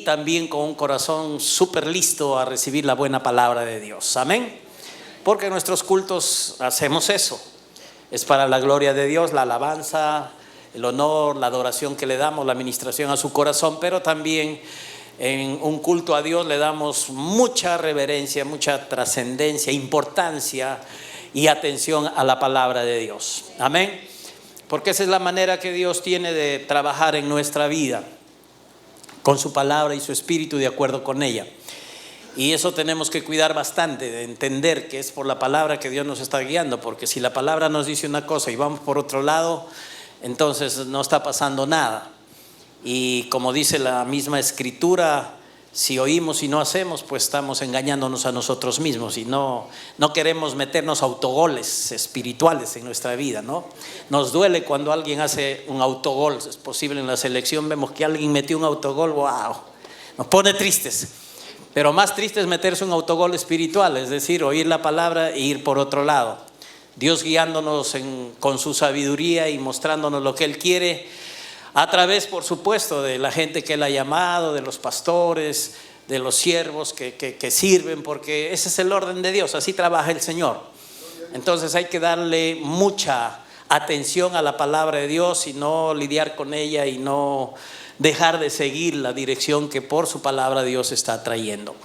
también con un corazón súper listo a recibir la buena palabra de Dios. Amén. Porque en nuestros cultos hacemos eso. Es para la gloria de Dios, la alabanza, el honor, la adoración que le damos, la administración a su corazón, pero también en un culto a Dios le damos mucha reverencia, mucha trascendencia, importancia y atención a la palabra de Dios. Amén. Porque esa es la manera que Dios tiene de trabajar en nuestra vida, con su palabra y su espíritu de acuerdo con ella. Y eso tenemos que cuidar bastante, de entender que es por la palabra que Dios nos está guiando, porque si la palabra nos dice una cosa y vamos por otro lado, entonces no está pasando nada. Y como dice la misma escritura, si oímos y no hacemos, pues estamos engañándonos a nosotros mismos y no queremos meternos autogoles espirituales en nuestra vida, ¿no? Nos duele cuando alguien hace un autogol. Es posible en la selección, vemos que alguien metió un autogol, wow, nos pone tristes. Pero más triste es meterse un autogol espiritual, es decir, oír la palabra e ir por otro lado. Dios guiándonos con su sabiduría y mostrándonos lo que Él quiere, a través, por supuesto, de la gente que Él ha llamado, de los pastores, de los siervos que sirven, porque ese es el orden de Dios, así trabaja el Señor. Entonces hay que darle mucha atención a la palabra de Dios y no lidiar con ella y no dejar de seguir la dirección que por su palabra Dios está trayendo.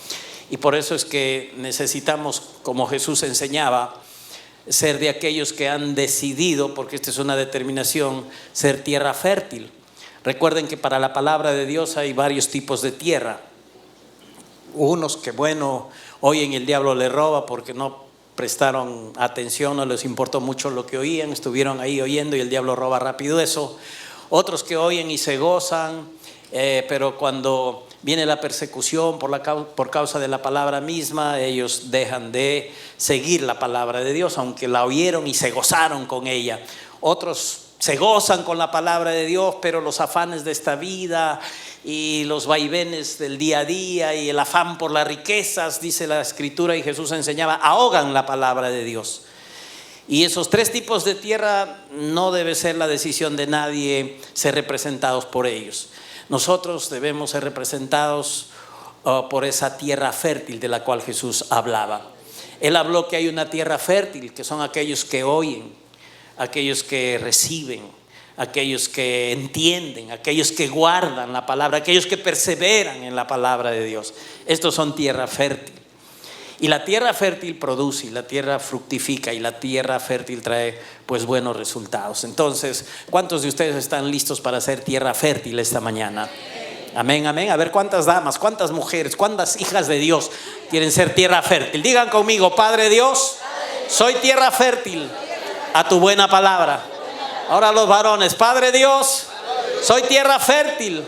Y por eso es que necesitamos, como Jesús enseñaba, ser de aquellos que han decidido, porque esta es una determinación, ser tierra fértil. Recuerden que para la palabra de Dios hay varios tipos de tierra. Unos que oyen y el diablo le roba porque no prestaron atención, no les importó mucho lo que oían, estuvieron ahí oyendo y el diablo roba rápido eso. Otros que oyen y se gozan, pero cuando viene la persecución por causa de la palabra misma, ellos dejan de seguir la palabra de Dios, aunque la oyeron y se gozaron con ella. Otros se gozan con la palabra de Dios, pero los afanes de esta vida y los vaivenes del día a día y el afán por las riquezas, dice la escritura, y Jesús enseñaba, ahogan la palabra de Dios. Y esos tres tipos de tierra no debe ser la decisión de nadie ser representados por ellos. Nosotros debemos ser representados por esa tierra fértil de la cual Jesús hablaba. Él habló que hay una tierra fértil, que son aquellos que oyen, aquellos que reciben, aquellos que entienden, aquellos que guardan la palabra, aquellos que perseveran en la palabra de Dios. Estos son tierra fértil. Y la tierra fértil produce, y la tierra fructifica, y la tierra fértil trae pues buenos resultados. Entonces, ¿cuántos de ustedes están listos para ser tierra fértil esta mañana? Amén, amén. A ver, ¿cuántas damas, cuántas mujeres, cuántas hijas de Dios quieren ser tierra fértil? Digan conmigo, Padre Dios, soy tierra fértil a tu buena palabra. Ahora los varones, Padre Dios, soy tierra fértil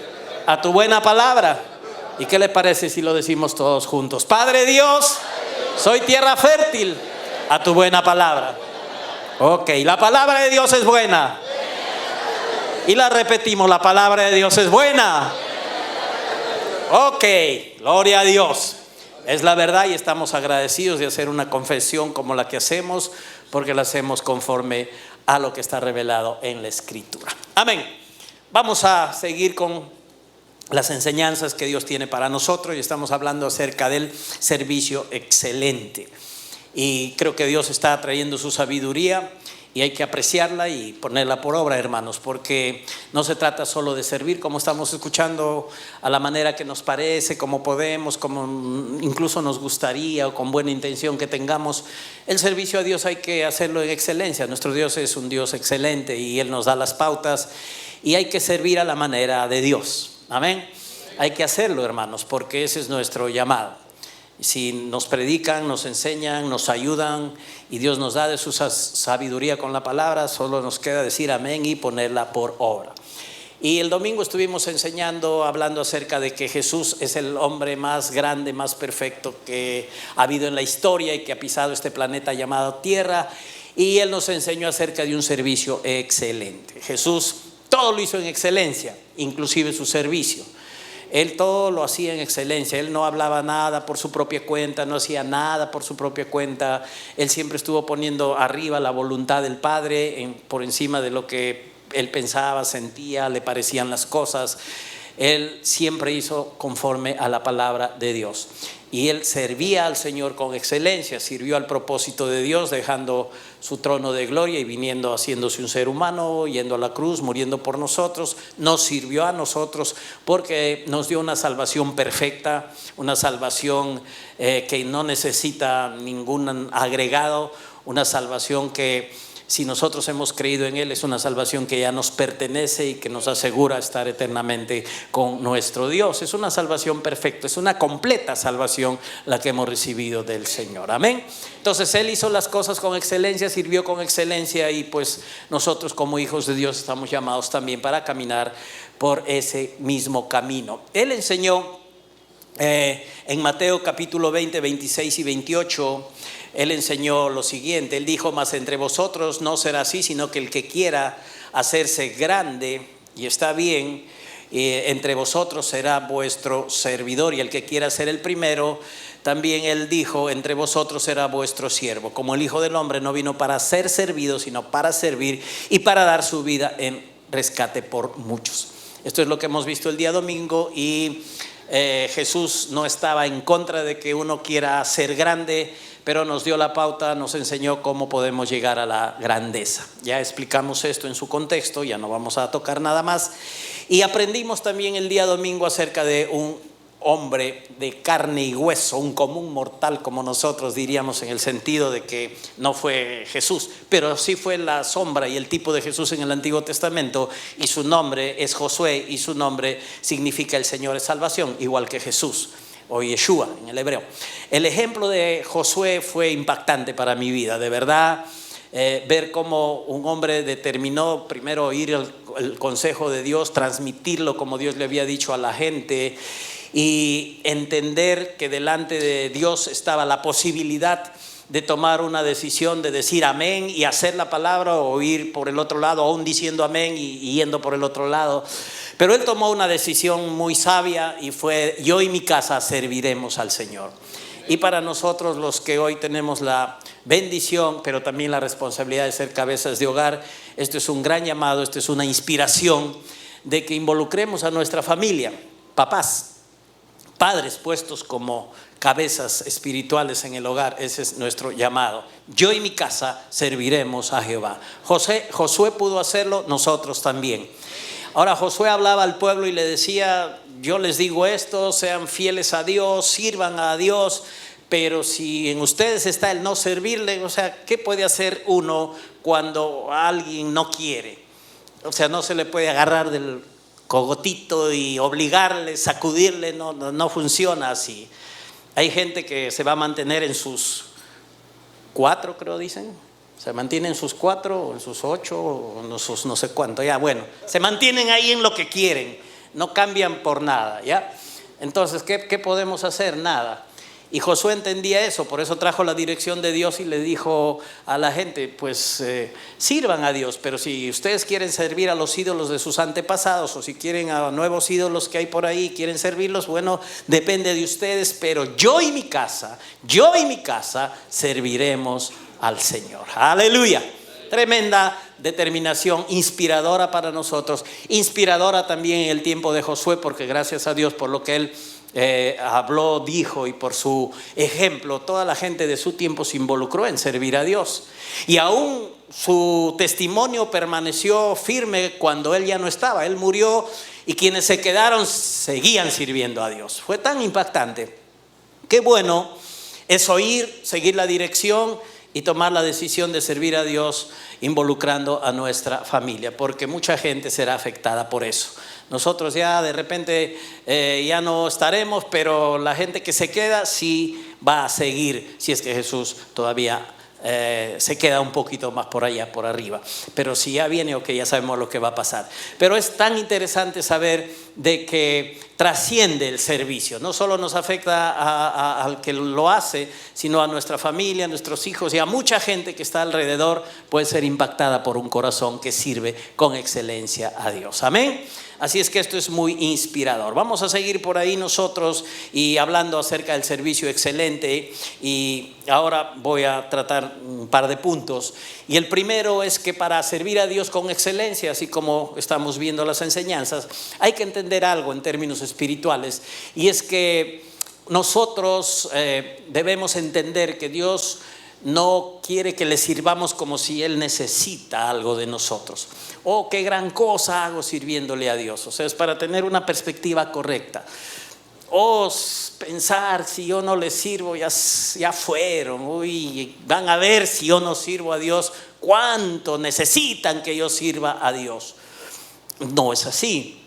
a tu buena palabra. ¿Y qué le parece si lo decimos todos juntos? Padre Dios, soy tierra fértil a tu buena palabra. Ok, la palabra de Dios es buena. Y la repetimos, la palabra de Dios es buena. Ok, gloria a Dios. Es la verdad y estamos agradecidos de hacer una confesión como la que hacemos, porque la hacemos conforme a lo que está revelado en la Escritura. Amén. Vamos a seguir con las enseñanzas que Dios tiene para nosotros y estamos hablando acerca del servicio excelente. Y creo que Dios está trayendo su sabiduría y hay que apreciarla y ponerla por obra, hermanos, porque no se trata solo de servir como estamos escuchando a la manera que nos parece, como podemos, como incluso nos gustaría o con buena intención que tengamos. El servicio a Dios hay que hacerlo en excelencia. Nuestro Dios es un Dios excelente y Él nos da las pautas y hay que servir a la manera de Dios. Amén. Hay que hacerlo, hermanos, porque ese es nuestro llamado. Si nos predican, nos enseñan, nos ayudan y Dios nos da de su sabiduría con la palabra, solo nos queda decir amén y ponerla por obra. Y el domingo estuvimos hablando acerca de que Jesús es el hombre más grande, más perfecto que ha habido en la historia y que ha pisado este planeta llamado Tierra, y Él nos enseñó acerca de un servicio excelente. Jesús todo lo hizo en excelencia, inclusive su servicio. Él todo lo hacía en excelencia. Él no hablaba nada por su propia cuenta, no hacía nada por su propia cuenta. Él siempre estuvo poniendo arriba la voluntad del Padre por encima de lo que él pensaba, sentía, le parecían las cosas. él siempre hizo conforme a la palabra de Dios. Y él servía al Señor con excelencia, sirvió al propósito de Dios, dejando su trono de gloria y viniendo, haciéndose un ser humano, yendo a la cruz, muriendo por nosotros. Nos sirvió a nosotros porque nos dio una salvación perfecta, una salvación que no necesita ningún agregado, una salvación que, si nosotros hemos creído en Él, es una salvación que ya nos pertenece y que nos asegura estar eternamente con nuestro Dios. Es una salvación perfecta, es una completa salvación la que hemos recibido del Señor. Amén. Entonces Él hizo las cosas con excelencia, sirvió con excelencia, y pues nosotros como hijos de Dios estamos llamados también para caminar por ese mismo camino. Él enseñó en Mateo capítulo 20, 26 y 28, Él enseñó lo siguiente. Él dijo: mas entre vosotros no será así, sino que el que quiera hacerse grande, y está bien, entre vosotros será vuestro servidor, y el que quiera ser el primero, también Él dijo: entre vosotros será vuestro siervo. Como el Hijo del Hombre no vino para ser servido, sino para servir y para dar su vida en rescate por muchos. Esto es lo que hemos visto el día domingo, y Jesús no estaba en contra de que uno quiera ser grande, pero nos dio la pauta, nos enseñó cómo podemos llegar a la grandeza. Ya explicamos esto en su contexto, ya no vamos a tocar nada más. Y aprendimos también el día domingo acerca de un hombre de carne y hueso, un común mortal como nosotros diríamos, en el sentido de que no fue Jesús, pero sí fue la sombra y el tipo de Jesús en el Antiguo Testamento, y su nombre es Josué, y su nombre significa el Señor es salvación, igual que Jesús o Yeshua en el hebreo. El ejemplo de Josué fue impactante para mi vida, de verdad. Ver cómo un hombre determinó primero oír el consejo de Dios, transmitirlo como Dios le había dicho a la gente, y entender que delante de Dios estaba la posibilidad de tomar una decisión, de decir amén y hacer la palabra, o ir por el otro lado, aún diciendo amén y yendo por el otro lado. Pero él tomó una decisión muy sabia, y fue: yo y mi casa serviremos al Señor. Y para nosotros, los que hoy tenemos la bendición, pero también la responsabilidad de ser cabezas de hogar, esto es un gran llamado, esto es una inspiración de que involucremos a nuestra familia, papás, padres puestos como cabezas espirituales en el hogar. Ese es nuestro llamado. Yo y mi casa serviremos a Jehová. Josué pudo hacerlo, nosotros también. Ahora, Josué hablaba al pueblo y le decía: yo les digo esto, sean fieles a Dios, sirvan a Dios, pero si en ustedes está el no servirle, o sea, ¿qué puede hacer uno cuando alguien no quiere? O sea, no se le puede agarrar del cogotito y obligarle, sacudirle, no funciona así. Hay gente que se va a mantener en sus 4, creo dicen, se mantienen en sus 4, en sus 8, o en sus no sé cuánto, ya bueno, se mantienen ahí en lo que quieren, no cambian por nada, ya. Entonces, ¿qué podemos hacer? Nada. Y Josué entendía eso, por eso trajo la dirección de Dios y le dijo a la gente: pues sirvan a Dios, pero si ustedes quieren servir a los ídolos de sus antepasados, o si quieren a nuevos ídolos que hay por ahí, quieren servirlos, bueno, depende de ustedes, pero yo y mi casa serviremos al Señor. Aleluya. Tremenda determinación, inspiradora para nosotros, inspiradora también en el tiempo de Josué, porque gracias a Dios por lo que él habló, dijo, y por su ejemplo, toda la gente de su tiempo se involucró en servir a Dios, y aún su testimonio permaneció firme cuando él ya no estaba. Él murió, y quienes se quedaron seguían sirviendo a Dios. Fue tan impactante. Qué bueno es oír, seguir la dirección y tomar la decisión de servir a Dios involucrando a nuestra familia, porque mucha gente será afectada por eso. Nosotros ya de repente ya no estaremos, pero la gente que se queda sí va a seguir, si es que Jesús todavía se queda un poquito más por allá, por arriba. Pero si ya viene, ok, ya sabemos lo que va a pasar. Pero es tan interesante saber de que trasciende el servicio. No solo nos afecta al que lo hace, sino a nuestra familia, a nuestros hijos y a mucha gente que está alrededor puede ser impactada por un corazón que sirve con excelencia a Dios. Amén. Así es que esto es muy inspirador. Vamos a seguir por ahí nosotros y hablando acerca del servicio excelente, y ahora voy a tratar un par de puntos. Y el primero es que para servir a Dios con excelencia, así como estamos viendo las enseñanzas, hay que entender algo en términos espirituales, y es que nosotros debemos entender que Dios no quiere que le sirvamos como si Él necesita algo de nosotros. Oh, qué gran cosa hago sirviéndole a Dios. O sea, es para tener una perspectiva correcta. Oh, pensar, si yo no le sirvo, ya fueron. Uy, van a ver si yo no sirvo a Dios, cuánto necesitan que yo sirva a Dios. No es así.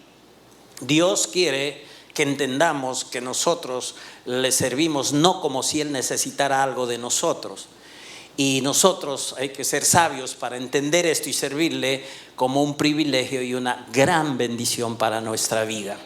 Dios quiere que entendamos que nosotros le servimos no como si Él necesitara algo de nosotros. Y nosotros hay que ser sabios para entender esto y servirle como un privilegio y una gran bendición para nuestra vida.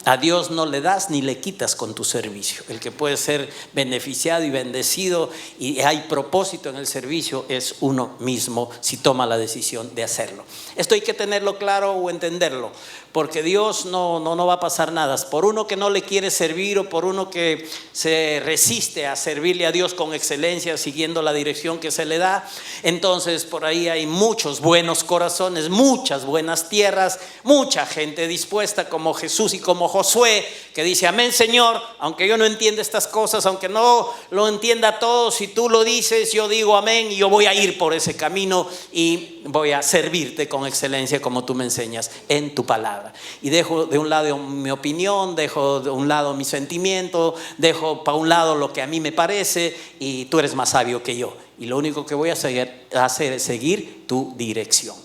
A Dios no le das ni le quitas con tu servicio. El que puede ser beneficiado y bendecido y hay propósito en el servicio es uno mismo si toma la decisión de hacerlo. Esto hay que tenerlo claro o entenderlo, porque Dios no va a pasar nada por uno que no le quiere servir o por uno que se resiste a servirle a Dios con excelencia siguiendo la dirección que se le da. Entonces por ahí hay muchos buenos corazones, muchas buenas tierras, mucha gente dispuesta como Jesús y como Josué, que dice: amén, Señor, aunque yo no entienda estas cosas, aunque no lo entienda todo, si tú lo dices, yo digo amén, y yo voy a ir por ese camino y voy a servirte con excelencia como tú me enseñas en tu palabra. Y dejo de un lado mi opinión, dejo de un lado mi sentimiento, dejo para un lado lo que a mí me parece, y tú eres más sabio que yo, y lo único que voy a hacer es seguir tu dirección.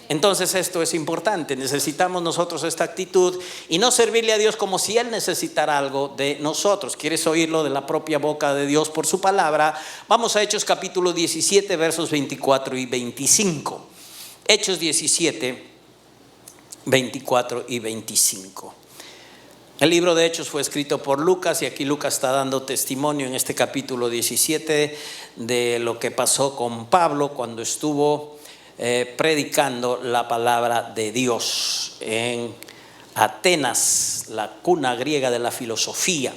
Entonces esto es importante, necesitamos nosotros esta actitud y no servirle a Dios como si Él necesitara algo de nosotros. ¿Quieres oírlo de la propia boca de Dios por su palabra? Vamos a Hechos capítulo 17 versos 24 y 25. Hechos 17, 24 y 25. El libro de Hechos fue escrito por Lucas, y aquí Lucas está dando testimonio en este capítulo 17 de lo que pasó con Pablo cuando estuvo predicando la palabra de Dios en Atenas, la cuna griega de la filosofía.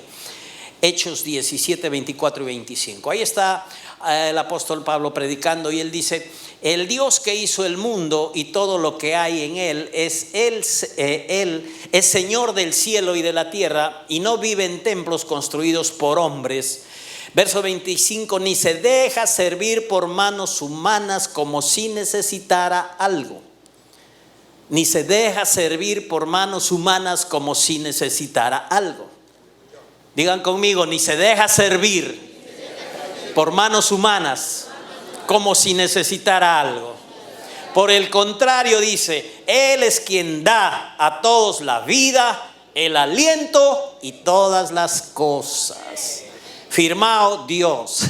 Hechos 17, 24 y 25. Ahí está el apóstol Pablo predicando, y él dice: el Dios que hizo el mundo y todo lo que hay en él él es Señor del cielo y de la tierra, y no vive en templos construidos por hombres. Verso 25: ni se deja servir por manos humanas como si necesitara algo. Ni se deja servir por manos humanas como si necesitara algo. Digan conmigo: ni se deja servir por manos humanas como si necesitara algo. Por el contrario, dice, Él es quien da a todos la vida, el aliento y todas las cosas. Firmado Dios.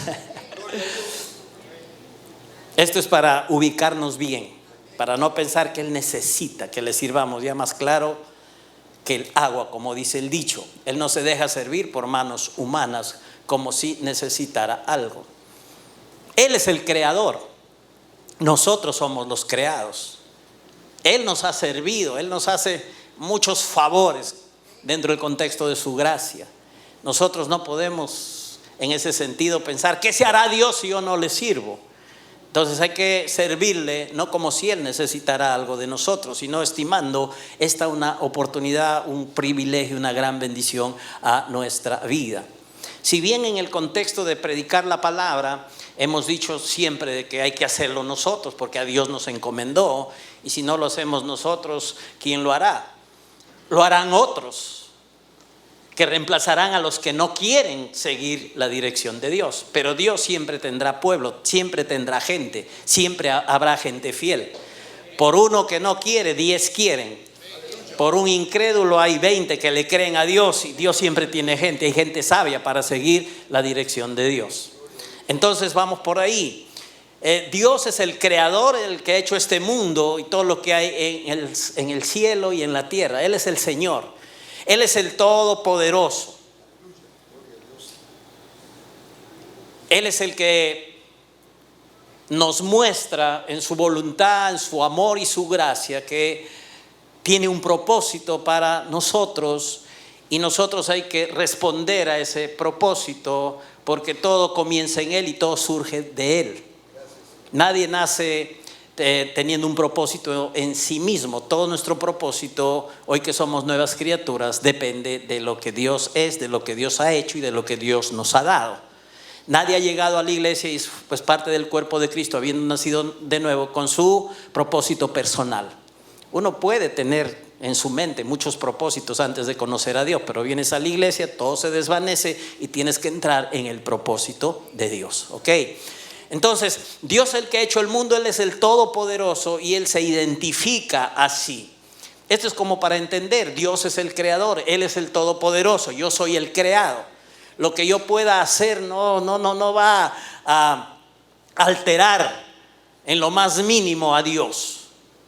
Esto es para ubicarnos bien, para no pensar que Él necesita que le sirvamos. Ya más claro que el agua, como dice el dicho. Él no se deja servir por manos humanas como si necesitara algo. Él es el creador, nosotros somos los creados. Él nos ha servido, Él nos hace muchos favores dentro del contexto de su gracia. Nosotros no podemos en ese sentido pensar: ¿qué se hará Dios si yo no le sirvo? Entonces hay que servirle no como si Él necesitara algo de nosotros, sino estimando esta una oportunidad, un privilegio, una gran bendición a nuestra vida. Si bien en el contexto de predicar la palabra hemos dicho siempre de que hay que hacerlo nosotros porque a Dios nos encomendó, y si no lo hacemos nosotros, ¿quién lo hará? Lo harán otros que reemplazarán a los que no quieren seguir la dirección de Dios. Pero Dios siempre tendrá pueblo, siempre tendrá gente, siempre habrá gente fiel. Por uno que no quiere, 10 quieren. Por un incrédulo hay 20 que le creen a Dios, y Dios siempre tiene gente, hay gente sabia para seguir la dirección de Dios. Entonces vamos por ahí. Dios es el creador, el que ha hecho este mundo y todo lo que hay en el cielo y en la tierra. Él es el Señor. Él es el Todopoderoso. Él es el que nos muestra en su voluntad, en su amor y su gracia que tiene un propósito para nosotros, y nosotros hay que responder a ese propósito, porque todo comienza en Él y todo surge de Él. Nadie nace teniendo un propósito en sí mismo. Todo nuestro propósito, hoy que somos nuevas criaturas, depende de lo que Dios es, de lo que Dios ha hecho y de lo que Dios nos ha dado. Nadie ha llegado a la iglesia y es pues parte del cuerpo de Cristo, habiendo nacido de nuevo, con su propósito personal. Uno puede tener en su mente muchos propósitos antes de conocer a Dios, pero vienes a la iglesia, todo se desvanece y tienes que entrar en el propósito de Dios. ¿Ok? Entonces, Dios es el que ha hecho el mundo, Él es el Todopoderoso y Él se identifica así. Esto es como para entender: Dios es el creador, Él es el Todopoderoso, yo soy el creado. Lo que yo pueda hacer no va a alterar en lo más mínimo a Dios.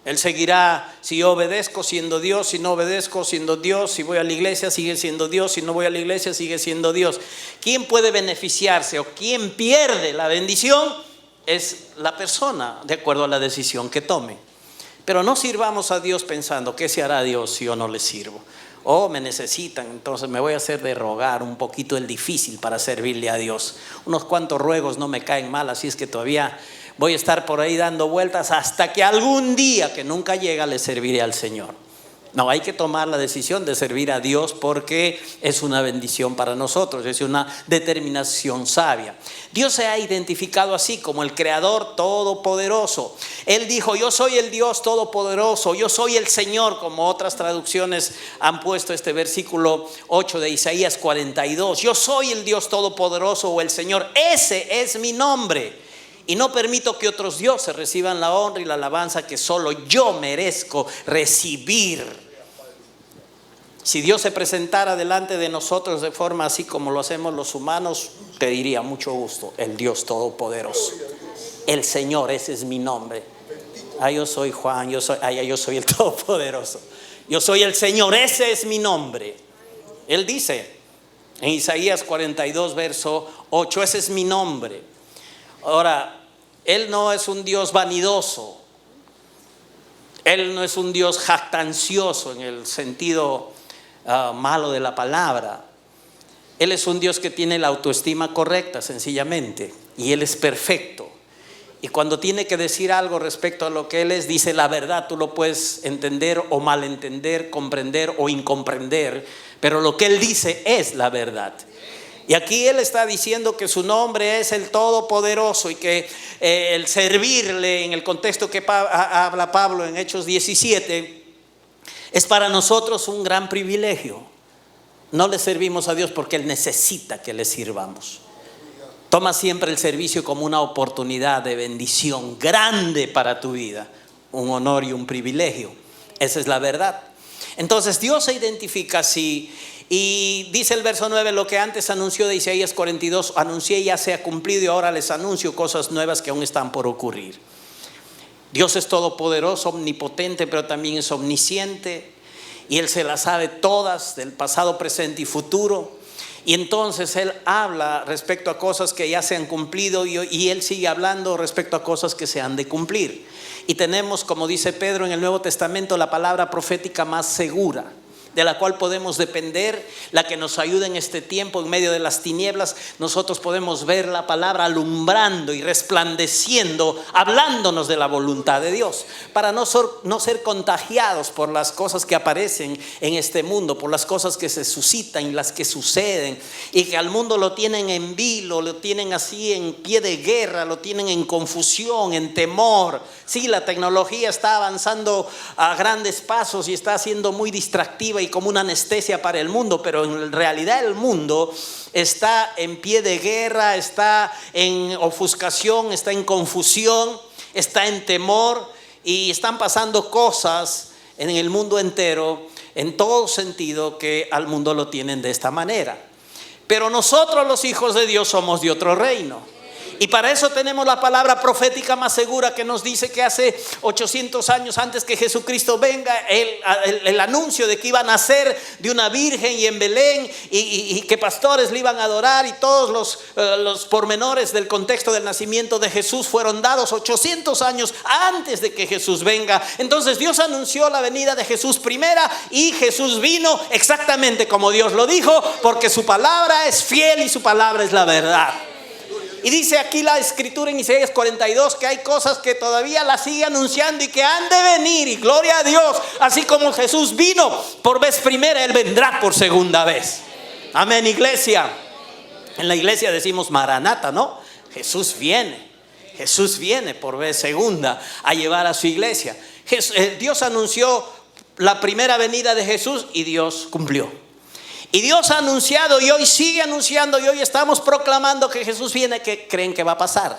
Él seguirá, si yo obedezco, siendo Dios; si no obedezco, siendo Dios; si voy a la iglesia, sigue siendo Dios; si no voy a la iglesia, sigue siendo Dios. ¿Quién puede beneficiarse o quién pierde la bendición? Es la persona, de acuerdo a la decisión que tome. Pero no sirvamos a Dios pensando: ¿qué se hará Dios si yo no le sirvo? Oh, me necesitan, entonces me voy a hacer de rogar un poquito el difícil para servirle a Dios. Unos cuantos ruegos no me caen mal, así es que todavía voy a estar por ahí dando vueltas hasta que algún día, que nunca llega, le serviré al Señor. No, hay que tomar la decisión de servir a Dios porque es una bendición para nosotros, es una determinación sabia. Dios se ha identificado así como el Creador Todopoderoso. Él dijo: yo soy el Dios Todopoderoso, yo soy el Señor, como otras traducciones han puesto este versículo 8 de Isaías 42. Yo soy el Dios Todopoderoso o el Señor, ese es mi nombre. Y no permito que otros dioses reciban la honra y la alabanza que solo yo merezco recibir. Si Dios se presentara delante de nosotros de forma así como lo hacemos los humanos, te diría: mucho gusto, el Dios Todopoderoso, el Señor, ese es mi nombre. Yo soy Juan, yo soy el Todopoderoso, yo soy el Señor, ese es mi nombre. Él dice en Isaías 42 verso 8: ese es mi nombre. Ahora, Él no es un Dios vanidoso, Él no es un Dios jactancioso en el sentido malo de la palabra. Él es un Dios que tiene la autoestima correcta, sencillamente, y Él es perfecto. Y cuando tiene que decir algo respecto a lo que Él es, dice la verdad. Tú lo puedes entender o malentender, comprender o incomprender, pero lo que Él dice es la verdad. Y aquí Él está diciendo que su nombre es el Todopoderoso y que el servirle, en el contexto que habla Pablo en Hechos 17, es para nosotros un gran privilegio. No le servimos a Dios porque Él necesita que le sirvamos. Toma siempre el servicio como una oportunidad de bendición grande para tu vida, un honor y un privilegio. Esa es la verdad. Entonces Dios se identifica así. Y dice el verso 9: lo que antes anunció de Isaías 42, anuncié, ya se ha cumplido, y ahora les anuncio cosas nuevas que aún están por ocurrir. Dios es todopoderoso, omnipotente, pero también es omnisciente, y Él se las sabe todas, del pasado, presente y futuro. Y entonces Él habla respecto a cosas que ya se han cumplido, y Él sigue hablando respecto a cosas que se han de cumplir. Y tenemos, como dice Pedro en el Nuevo Testamento, la palabra profética más segura, de la cual podemos depender, la que nos ayuda en este tiempo en medio de las tinieblas. Nosotros podemos ver la palabra alumbrando y resplandeciendo, hablándonos de la voluntad de Dios, para no ser contagiados por las cosas que aparecen en este mundo, por las cosas que se suscitan y las que suceden, y que al mundo lo tienen en vilo, lo tienen así en pie de guerra, lo tienen en confusión, en temor. Sí, la tecnología está avanzando a grandes pasos y está siendo muy distractiva y como una anestesia para el mundo, pero en realidad el mundo está en pie de guerra, está en ofuscación, está en confusión, está en temor, y están pasando cosas en el mundo entero, en todo sentido, que al mundo lo tienen de esta manera. Pero nosotros, los hijos de Dios, somos de otro reino. Y para eso tenemos la palabra profética más segura que nos dice que hace 800 años antes que Jesucristo venga, el anuncio de que iba a nacer de una virgen y en Belén y que pastores le iban a adorar, y todos los pormenores del contexto del nacimiento de Jesús fueron dados 800 años antes de que Jesús venga. Entonces Dios anunció la venida de Jesús primera, y Jesús vino exactamente como Dios lo dijo, porque su palabra es fiel y su palabra es la verdad. Y dice aquí la escritura en Isaías 42 que hay cosas que todavía las sigue anunciando y que han de venir, y gloria a Dios, así como Jesús vino por vez primera, Él vendrá por segunda vez. Amén, iglesia. En la iglesia decimos Maranata, ¿no? Jesús viene por vez segunda a llevar a su iglesia. Dios anunció la primera venida de Jesús y Dios cumplió. Y Dios ha anunciado y hoy sigue anunciando, y hoy estamos proclamando que Jesús viene. ¿Qué creen que va a pasar?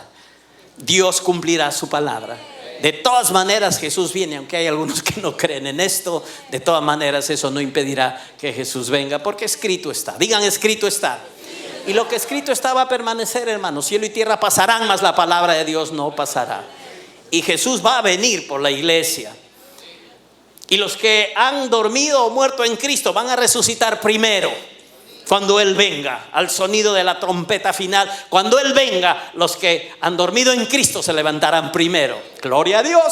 Dios cumplirá su palabra. De todas maneras Jesús viene, aunque hay algunos que no creen en esto. De todas maneras eso no impedirá que Jesús venga, porque escrito está. Digan, escrito está. Y lo que escrito está va a permanecer, hermanos. Cielo y tierra pasarán, mas la palabra de Dios no pasará. Y Jesús va a venir por la iglesia. Y los que han dormido o muerto en Cristo van a resucitar primero cuando Él venga, al sonido de la trompeta final. Cuando Él venga, los que han dormido en Cristo se levantarán primero. Gloria a Dios.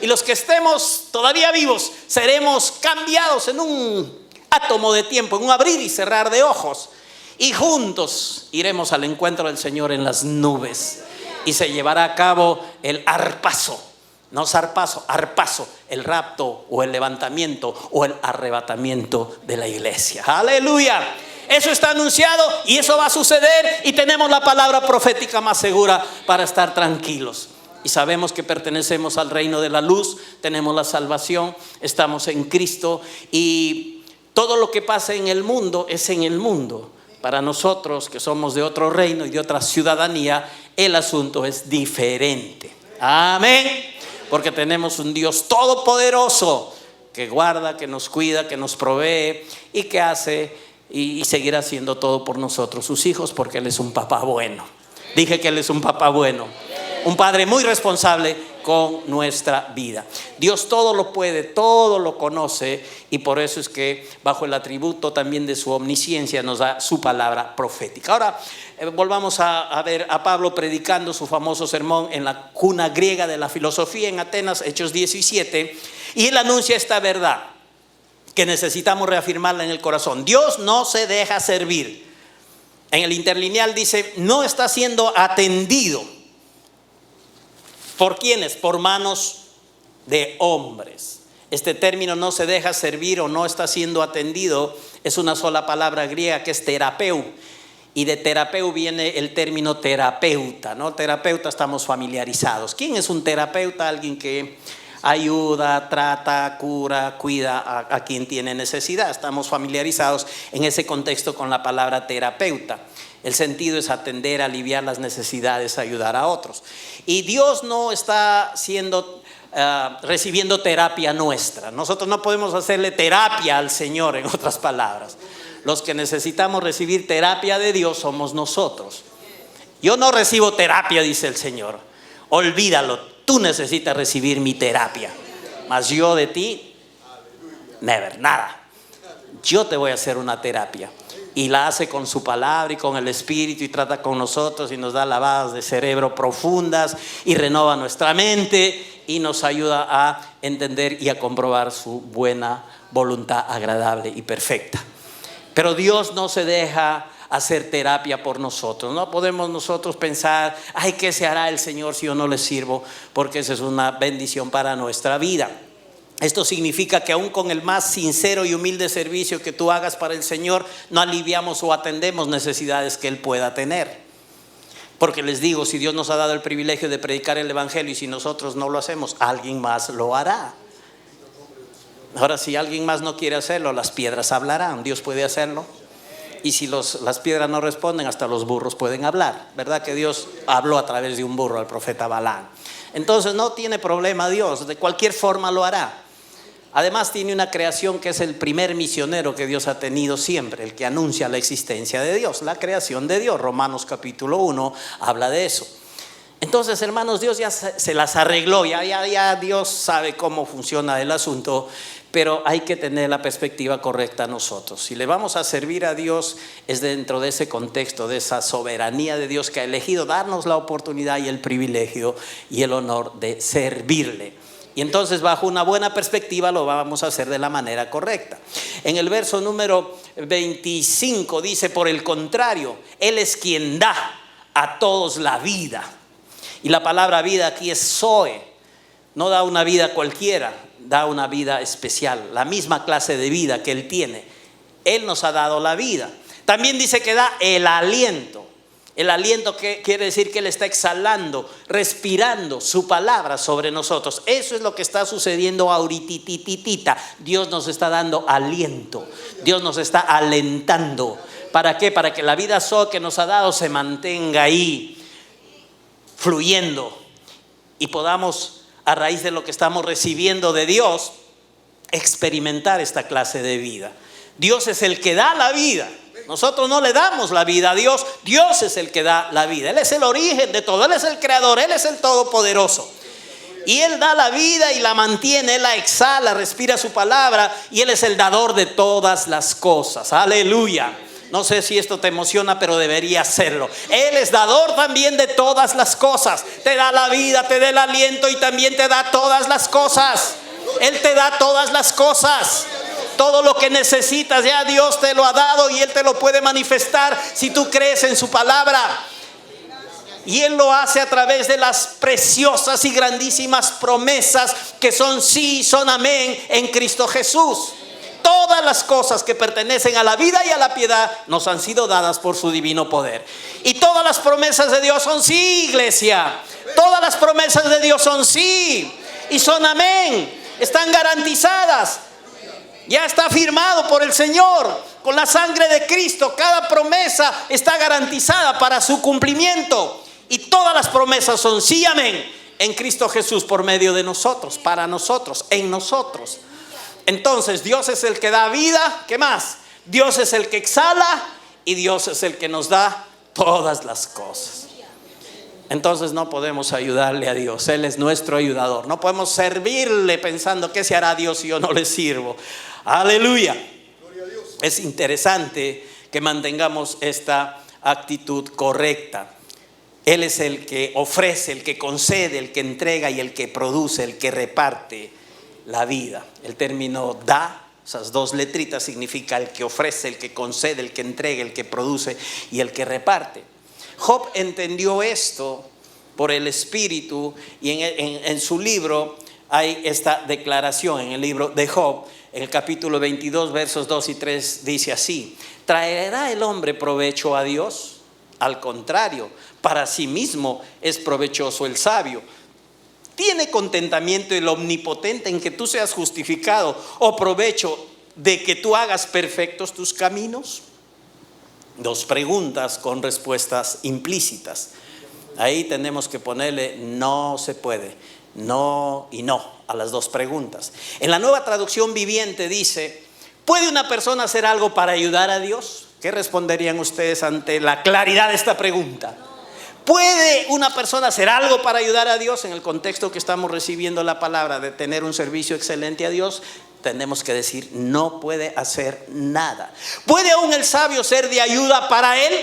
Y los que estemos todavía vivos seremos cambiados en un átomo de tiempo, en un abrir y cerrar de ojos. Y juntos iremos al encuentro del Señor en las nubes. Y se llevará a cabo el arpazo. No zarpazo, arpazo, el rapto o el levantamiento o el arrebatamiento de la iglesia. Aleluya. Eso está anunciado y eso va a suceder, y tenemos la palabra profética más segura para estar tranquilos. Y sabemos que pertenecemos al reino de la luz, tenemos la salvación, estamos en Cristo, y todo lo que pasa en el mundo es en el mundo. Para nosotros que somos de otro reino y de otra ciudadanía, el asunto es diferente. Amén. Porque tenemos un Dios todopoderoso que guarda, que nos cuida, que nos provee y que hace y seguirá haciendo todo por nosotros, sus hijos, porque Él es un papá bueno. Dije que Él es un papá bueno, un padre muy responsable con nuestra vida. Dios todo lo puede, todo lo conoce, y por eso es que bajo el atributo también de su omnisciencia nos da su palabra profética. Ahora volvamos a ver a Pablo predicando su famoso sermón en la cuna griega de la filosofía en Atenas, Hechos 17, y él anuncia esta verdad que necesitamos reafirmarla en el corazón. Dios no se deja servir. En el interlineal dice, no está siendo atendido. ¿Por quiénes? Por manos de hombres. Este término, no se deja servir o no está siendo atendido, es una sola palabra griega que es terapeu. Y de terapeu viene el término terapeuta, ¿no? Terapeuta, estamos familiarizados. ¿Quién es un terapeuta? Alguien que ayuda, trata, cura, cuida a quien tiene necesidad. Estamos familiarizados en ese contexto con la palabra terapeuta. El sentido es atender, aliviar las necesidades, ayudar a otros. Y Dios no está recibiendo terapia nuestra. Nosotros no podemos hacerle terapia al Señor, en otras palabras. Los que necesitamos recibir terapia de Dios somos nosotros. Yo no recibo terapia, dice el Señor. Olvídalo, tú necesitas recibir mi terapia. Mas yo de ti, never, nada. Yo te voy a hacer una terapia. Y la hace con su palabra y con el Espíritu, y trata con nosotros y nos da lavadas de cerebro profundas y renova nuestra mente y nos ayuda a entender y a comprobar su buena voluntad agradable y perfecta. Pero Dios no se deja hacer terapia por nosotros. No podemos nosotros pensar, ay, ¿qué se hará el Señor si yo no le sirvo? Porque esa es una bendición para nuestra vida. Esto significa que aún con el más sincero y humilde servicio que tú hagas para el Señor, no aliviamos o atendemos necesidades que Él pueda tener. Porque les digo, si Dios nos ha dado el privilegio de predicar el Evangelio y si nosotros no lo hacemos, alguien más lo hará. Ahora, si alguien más no quiere hacerlo, las piedras hablarán. Dios puede hacerlo. Y si las piedras no responden, hasta los burros pueden hablar. ¿Verdad que Dios habló a través de un burro al profeta Balaam? Entonces no tiene problema Dios, de cualquier forma lo hará. Además tiene una creación que es el primer misionero que Dios ha tenido siempre, el que anuncia la existencia de Dios, la creación de Dios. Romanos capítulo 1 habla de eso. Entonces, hermanos, Dios ya se las arregló, ya Dios sabe cómo funciona el asunto, pero hay que tener la perspectiva correcta nosotros. Si le vamos a servir a Dios, es dentro de ese contexto, de esa soberanía de Dios que ha elegido darnos la oportunidad y el privilegio y el honor de servirle. Y entonces, bajo una buena perspectiva, lo vamos a hacer de la manera correcta. En el verso número 25 dice: por el contrario, Él es quien da a todos la vida. Y la palabra vida aquí es Zoe. No da una vida cualquiera, da una vida especial, la misma clase de vida que Él tiene. Él nos ha dado la vida. También dice que da el aliento. El aliento que quiere decir que Él está exhalando, respirando su palabra sobre nosotros. Eso es lo que está sucediendo ahorita. Dios nos está dando aliento. Dios nos está alentando. ¿Para qué? Para que la vida Zoe que nos ha dado se mantenga ahí, fluyendo, y podamos, a raíz de lo que estamos recibiendo de Dios, experimentar esta clase de vida. Dios es el que da la vida. Nosotros no le damos la vida a Dios. Dios es el que da la vida. Él es el origen de todo. Él es el creador. Él es el todopoderoso. Y Él da la vida y la mantiene. Él la exhala, respira su palabra. Y Él es el dador de todas las cosas. Aleluya. No sé si esto te emociona, pero debería hacerlo. Él es dador también de todas las cosas. Te da la vida, te da el aliento y también te da todas las cosas. Él te da todas las cosas. Todo lo que necesitas ya Dios te lo ha dado y Él te lo puede manifestar si tú crees en su palabra. Y Él lo hace a través de las preciosas y grandísimas promesas que son sí, son amén en Cristo Jesús. Todas las cosas que pertenecen a la vida y a la piedad nos han sido dadas por su divino poder. Y todas las promesas de Dios son sí, iglesia. Todas las promesas de Dios son sí y son amén. Están garantizadas. Ya está firmado por el Señor con la sangre de Cristo. Cada promesa está garantizada para su cumplimiento. Y todas las promesas son sí, amén, en Cristo Jesús, por medio de nosotros, para nosotros, en nosotros. Entonces Dios es el que da vida. ¿Qué más? Dios es el que exhala y Dios es el que nos da todas las cosas. Entonces no podemos ayudarle a Dios. Él es nuestro ayudador. No podemos servirle pensando ¿qué se hará Dios si yo no le sirvo? Aleluya. Es interesante que mantengamos esta actitud correcta. Él es el que ofrece, el que concede, el que entrega y el que produce, el que reparte la vida. El término da, esas dos letritas, significa el que ofrece, el que concede, el que entrega, el que produce y el que reparte. Job entendió esto por el Espíritu y en su libro hay esta declaración. En el libro de Job, en el capítulo 22, versos 2 y 3 dice así: ¿traerá el hombre provecho a Dios? Al contrario, para sí mismo es provechoso el sabio. ¿Tiene contentamiento el omnipotente en que tú seas justificado o provecho de que tú hagas perfectos tus caminos? Dos preguntas con respuestas implícitas. Ahí tenemos que ponerle no se puede, no y no a las dos preguntas. En la Nueva Traducción Viviente dice: ¿puede una persona hacer algo para ayudar a Dios? ¿Qué responderían ustedes ante la claridad de esta pregunta? ¿Puede una persona hacer algo para ayudar a Dios? En el contexto que estamos recibiendo la palabra de tener un servicio excelente a Dios, tenemos que decir no puede hacer nada. ¿Puede aún el sabio ser de ayuda para él?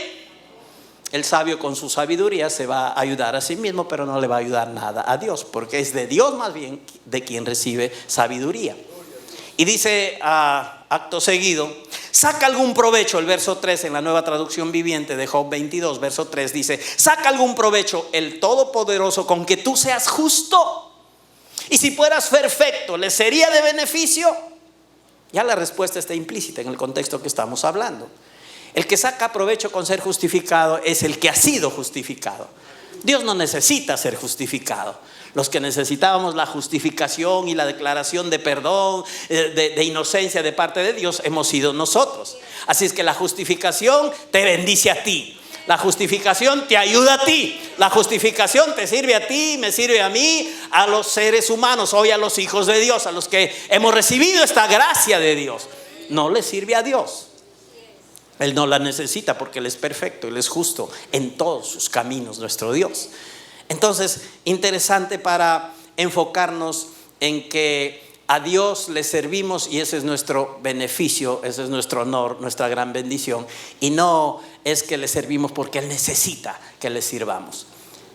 El sabio con su sabiduría se va a ayudar a sí mismo, pero no le va a ayudar nada a Dios, porque es de Dios más bien de quien recibe sabiduría. Y dice acto seguido: saca algún provecho. El verso 3 en la Nueva Traducción Viviente de Job 22, verso 3 dice: saca algún provecho el Todopoderoso con que tú seas justo. Y si fueras perfecto, ¿le sería de beneficio? Ya la respuesta está implícita en el contexto que estamos hablando. El que saca provecho con ser justificado es el que ha sido justificado. Dios no necesita ser justificado. Los que necesitábamos la justificación y la declaración de perdón, de inocencia de parte de Dios, hemos sido nosotros. Así es que la justificación te bendice a ti. La justificación te ayuda a ti. La justificación te sirve a ti, me sirve a mí, a los seres humanos, hoy a los hijos de Dios, a los que hemos recibido esta gracia de Dios. No le sirve a Dios. Él no la necesita porque Él es perfecto, Él es justo en todos sus caminos, nuestro Dios. Entonces, interesante para enfocarnos en que a Dios le servimos y ese es nuestro beneficio, ese es nuestro honor, nuestra gran bendición. Y no es que le servimos porque Él necesita que le sirvamos.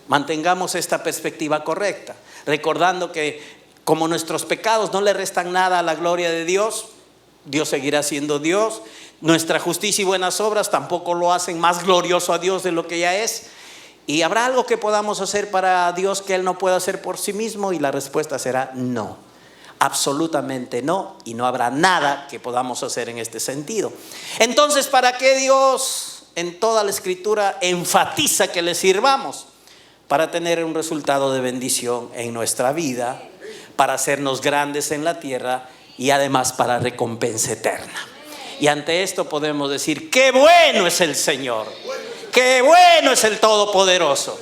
Mantengamos esta perspectiva correcta, recordando que como nuestros pecados no le restan nada a la gloria de Dios, Dios seguirá siendo Dios. Nuestra justicia y buenas obras tampoco lo hacen más glorioso a Dios de lo que ya es. ¿Y habrá algo que podamos hacer para Dios que Él no pueda hacer por sí mismo? Y la respuesta será no, absolutamente no. Y no habrá nada que podamos hacer en este sentido. Entonces, ¿para qué Dios en toda la Escritura enfatiza que le sirvamos? Para tener un resultado de bendición en nuestra vida, para hacernos grandes en la tierra y además para recompensa eterna. Y ante esto podemos decir: ¡qué bueno es el Señor! ¡Qué bueno es el Todopoderoso!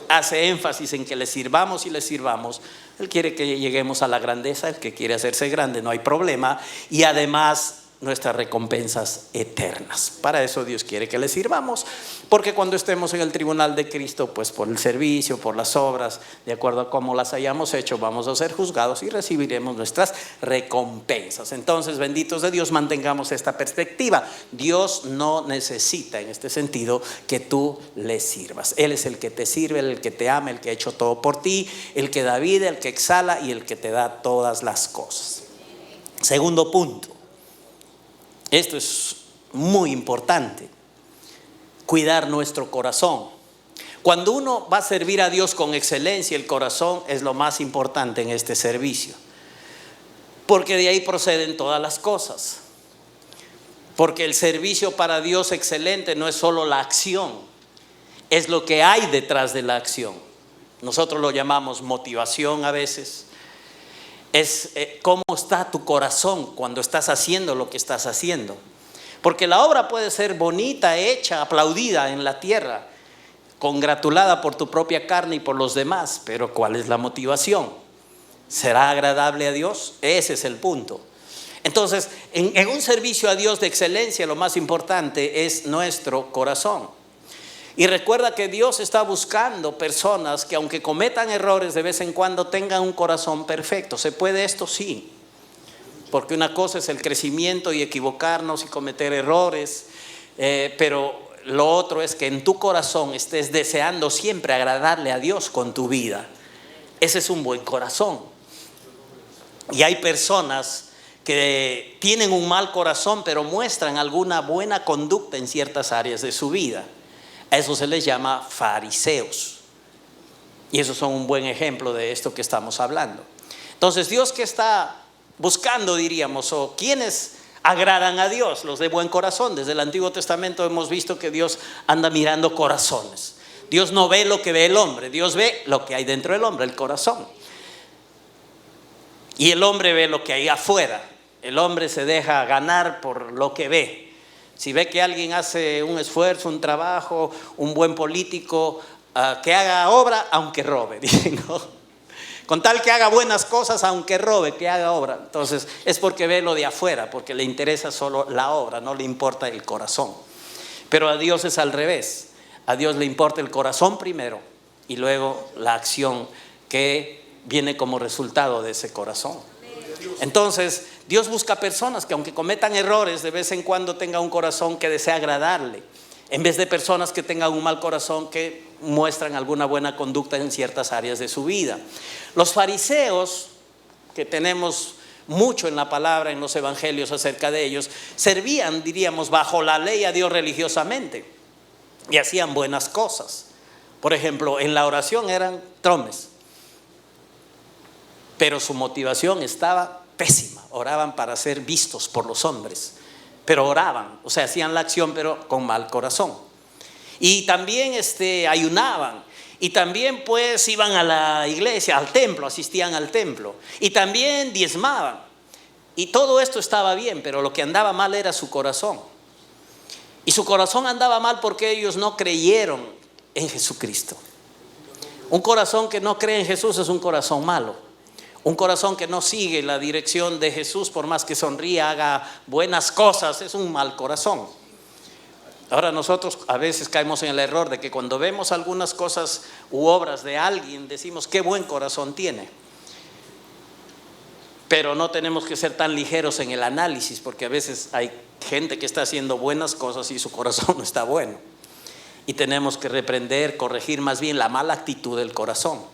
Hace énfasis en que le sirvamos y le sirvamos. Él quiere que lleguemos a la grandeza. El que quiere hacerse grande, no hay problema. Y además nuestras recompensas eternas. Para eso Dios quiere que le sirvamos, porque cuando estemos en el tribunal de Cristo, pues por el servicio, por las obras, de acuerdo a cómo las hayamos hecho, vamos a ser juzgados y recibiremos nuestras recompensas. Entonces, benditos de Dios, mantengamos esta perspectiva. Dios no necesita en este sentido que tú le sirvas. Él es el que te sirve, el que te ama, el que ha hecho todo por ti, el que da vida, el que exhala y el que te da todas las cosas. Segundo punto. Esto es muy importante, cuidar nuestro corazón. Cuando uno va a servir a Dios con excelencia, el corazón es lo más importante en este servicio, porque de ahí proceden todas las cosas. Porque el servicio para Dios excelente no es solo la acción, es lo que hay detrás de la acción. Nosotros lo llamamos motivación a veces. Es cómo está tu corazón cuando estás haciendo lo que estás haciendo. Porque la obra puede ser bonita, hecha, aplaudida en la tierra, congratulada por tu propia carne y por los demás, pero ¿cuál es la motivación? ¿Será agradable a Dios? Ese es el punto. Entonces, en un servicio a Dios de excelencia, lo más importante es nuestro corazón. Y recuerda que Dios está buscando personas que, aunque cometan errores de vez en cuando, tengan un corazón perfecto. ¿Se puede esto? Sí. Porque una cosa es el crecimiento y equivocarnos y cometer errores, pero lo otro es que en tu corazón estés deseando siempre agradarle a Dios con tu vida. Ese es un buen corazón. Y hay personas que tienen un mal corazón, pero muestran alguna buena conducta en ciertas áreas de su vida. A eso se les llama fariseos. Y esos son un buen ejemplo de esto que estamos hablando. Entonces, Dios que está buscando, diríamos, o quienes agradan a Dios, los de buen corazón. Desde el Antiguo Testamento hemos visto que Dios anda mirando corazones. Dios no ve lo que ve el hombre, Dios ve lo que hay dentro del hombre, el corazón. Y el hombre ve lo que hay afuera. El hombre se deja ganar por lo que ve. Si ve que alguien hace un esfuerzo, un trabajo, un buen político, que haga obra, aunque robe, ¿no? Con tal que haga buenas cosas, aunque robe, que haga obra. Entonces es porque ve lo de afuera, porque le interesa solo la obra, no le importa el corazón. Pero a Dios es al revés. A Dios le importa el corazón primero y luego la acción que viene como resultado de ese corazón. Entonces Dios busca personas que, aunque cometan errores, de vez en cuando tengan un corazón que desea agradarle, en vez de personas que tengan un mal corazón que muestran alguna buena conducta en ciertas áreas de su vida. Los fariseos, que tenemos mucho en la palabra, en los evangelios acerca de ellos, servían, diríamos, bajo la ley a Dios religiosamente y hacían buenas cosas. Por ejemplo, en la oración eran tromes, pero su motivación estaba pésima. Oraban para ser vistos por los hombres, pero oraban, o sea, hacían la acción pero con mal corazón. Y también ayunaban, y también pues iban a la iglesia, al templo, asistían al templo, y también diezmaban. Y todo esto estaba bien, pero lo que andaba mal era su corazón. Y su corazón andaba mal porque ellos no creyeron en Jesucristo. Un corazón que no cree en Jesús es un corazón malo. Un corazón que no sigue la dirección de Jesús, por más que sonría, haga buenas cosas, es un mal corazón. Ahora nosotros a veces caemos en el error de que cuando vemos algunas cosas u obras de alguien decimos qué buen corazón tiene. Pero no tenemos que ser tan ligeros en el análisis, porque a veces hay gente que está haciendo buenas cosas y su corazón no está bueno. Y tenemos que reprender, corregir más bien la mala actitud del corazón,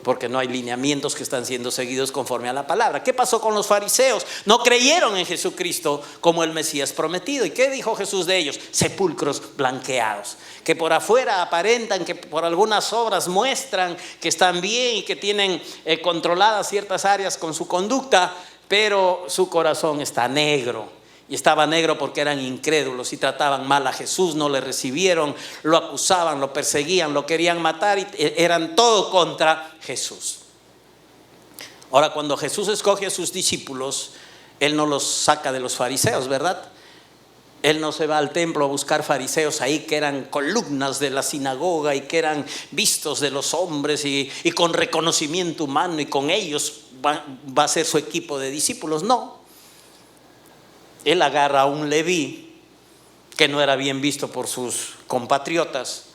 porque no hay lineamientos que están siendo seguidos conforme a la palabra. ¿Qué pasó con los fariseos? No creyeron en Jesucristo como el Mesías prometido. ¿Y qué dijo Jesús de ellos? Sepulcros blanqueados, que por afuera aparentan, que por algunas obras muestran que están bien y que tienen controladas ciertas áreas con su conducta, pero su corazón está negro. Y estaba negro porque eran incrédulos y trataban mal a Jesús, no le recibieron, lo acusaban, lo perseguían, lo querían matar y eran todo contra Jesús. Ahora, cuando Jesús escoge a sus discípulos, Él no los saca de los fariseos, ¿verdad? Él no se va al templo a buscar fariseos ahí que eran columnas de la sinagoga y que eran vistos de los hombres y con reconocimiento humano, y con ellos va a ser su equipo de discípulos. No. Él agarra a un Leví que no era bien visto por sus compatriotas,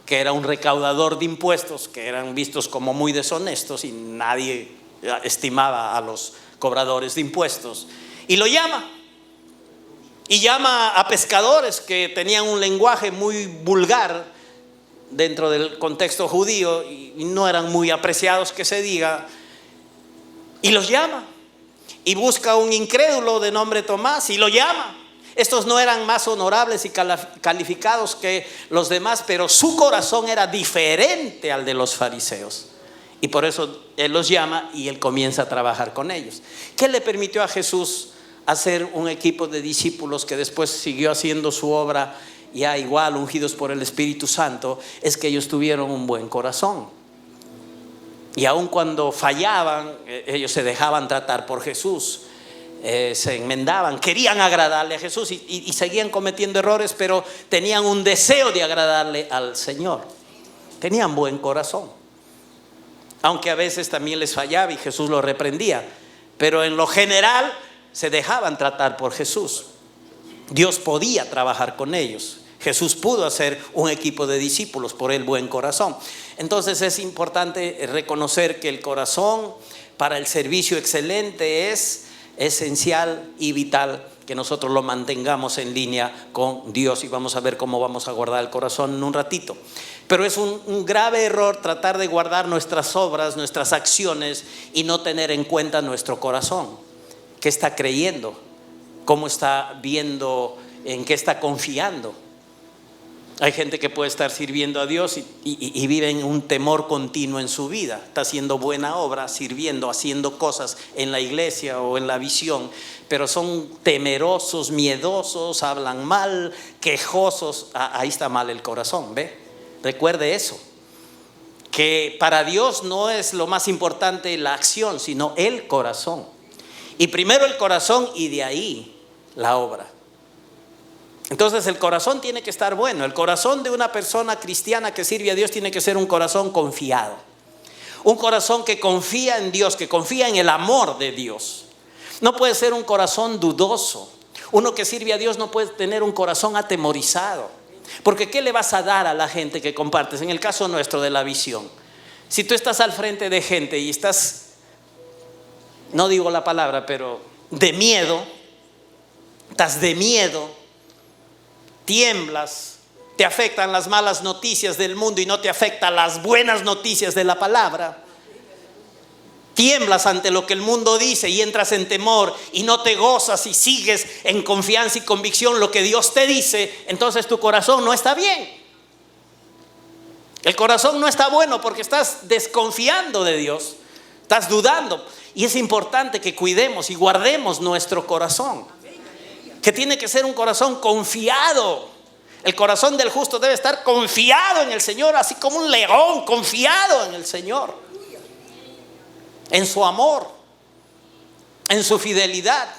que era un recaudador de impuestos, que eran vistos como muy deshonestos y nadie estimaba a los cobradores de impuestos, y lo llama. Y llama a pescadores que tenían un lenguaje muy vulgar dentro del contexto judío y no eran muy apreciados, que se diga, y los llama. Y busca un incrédulo de nombre Tomás y lo llama. Estos no eran más honorables y calificados que los demás, pero su corazón era diferente al de los fariseos. Y por eso Él los llama y Él comienza a trabajar con ellos. ¿Qué le permitió a Jesús hacer un equipo de discípulos que después siguió haciendo su obra ya igual, ungidos por el Espíritu Santo? Es que ellos tuvieron un buen corazón. Y aun cuando fallaban, ellos se dejaban tratar por Jesús, se enmendaban, querían agradarle a Jesús y seguían cometiendo errores, pero tenían un deseo de agradarle al Señor. Tenían buen corazón, aunque a veces también les fallaba y Jesús los reprendía, pero en lo general se dejaban tratar por Jesús. Dios podía trabajar con ellos. Jesús pudo hacer un equipo de discípulos por el buen corazón. Entonces es importante reconocer que el corazón para el servicio excelente es esencial y vital que nosotros lo mantengamos en línea con Dios, y vamos a ver cómo vamos a guardar el corazón en un ratito. Pero es un grave error tratar de guardar nuestras obras, nuestras acciones, y no tener en cuenta nuestro corazón. ¿Qué está creyendo? ¿Cómo está viendo? ¿En qué está confiando? Hay gente que puede estar sirviendo a Dios y vive en un temor continuo en su vida. Está haciendo buena obra, sirviendo, haciendo cosas en la iglesia o en la visión, pero son temerosos, miedosos, hablan mal, quejosos. Ahí está mal el corazón, ¿ve? Recuerde eso, que para Dios no es lo más importante la acción, sino el corazón. Y primero el corazón y de ahí la obra. Entonces el corazón tiene que estar bueno. El corazón de una persona cristiana que sirve a Dios tiene que ser un corazón confiado, un corazón que confía en Dios, que confía en el amor de Dios. No puede ser un corazón dudoso. Uno que sirve a Dios no puede tener un corazón atemorizado, porque ¿qué le vas a dar a la gente que compartes? En el caso nuestro de la visión, si tú estás al frente de gente y estás, no digo la palabra, pero de miedo, estás de miedo, tiemblas, te afectan las malas noticias del mundo y no te afectan las buenas noticias de la palabra. Tiemblas ante lo que el mundo dice y entras en temor y no te gozas y sigues en confianza y convicción lo que Dios te dice. Entonces tu corazón no está bien. El corazón no está bueno porque estás desconfiando de Dios, estás dudando. Y es importante que cuidemos y guardemos nuestro corazón, que tiene que ser un corazón confiado. El corazón del justo debe estar confiado en el Señor, así como un león confiado en el Señor, en su amor, en su fidelidad,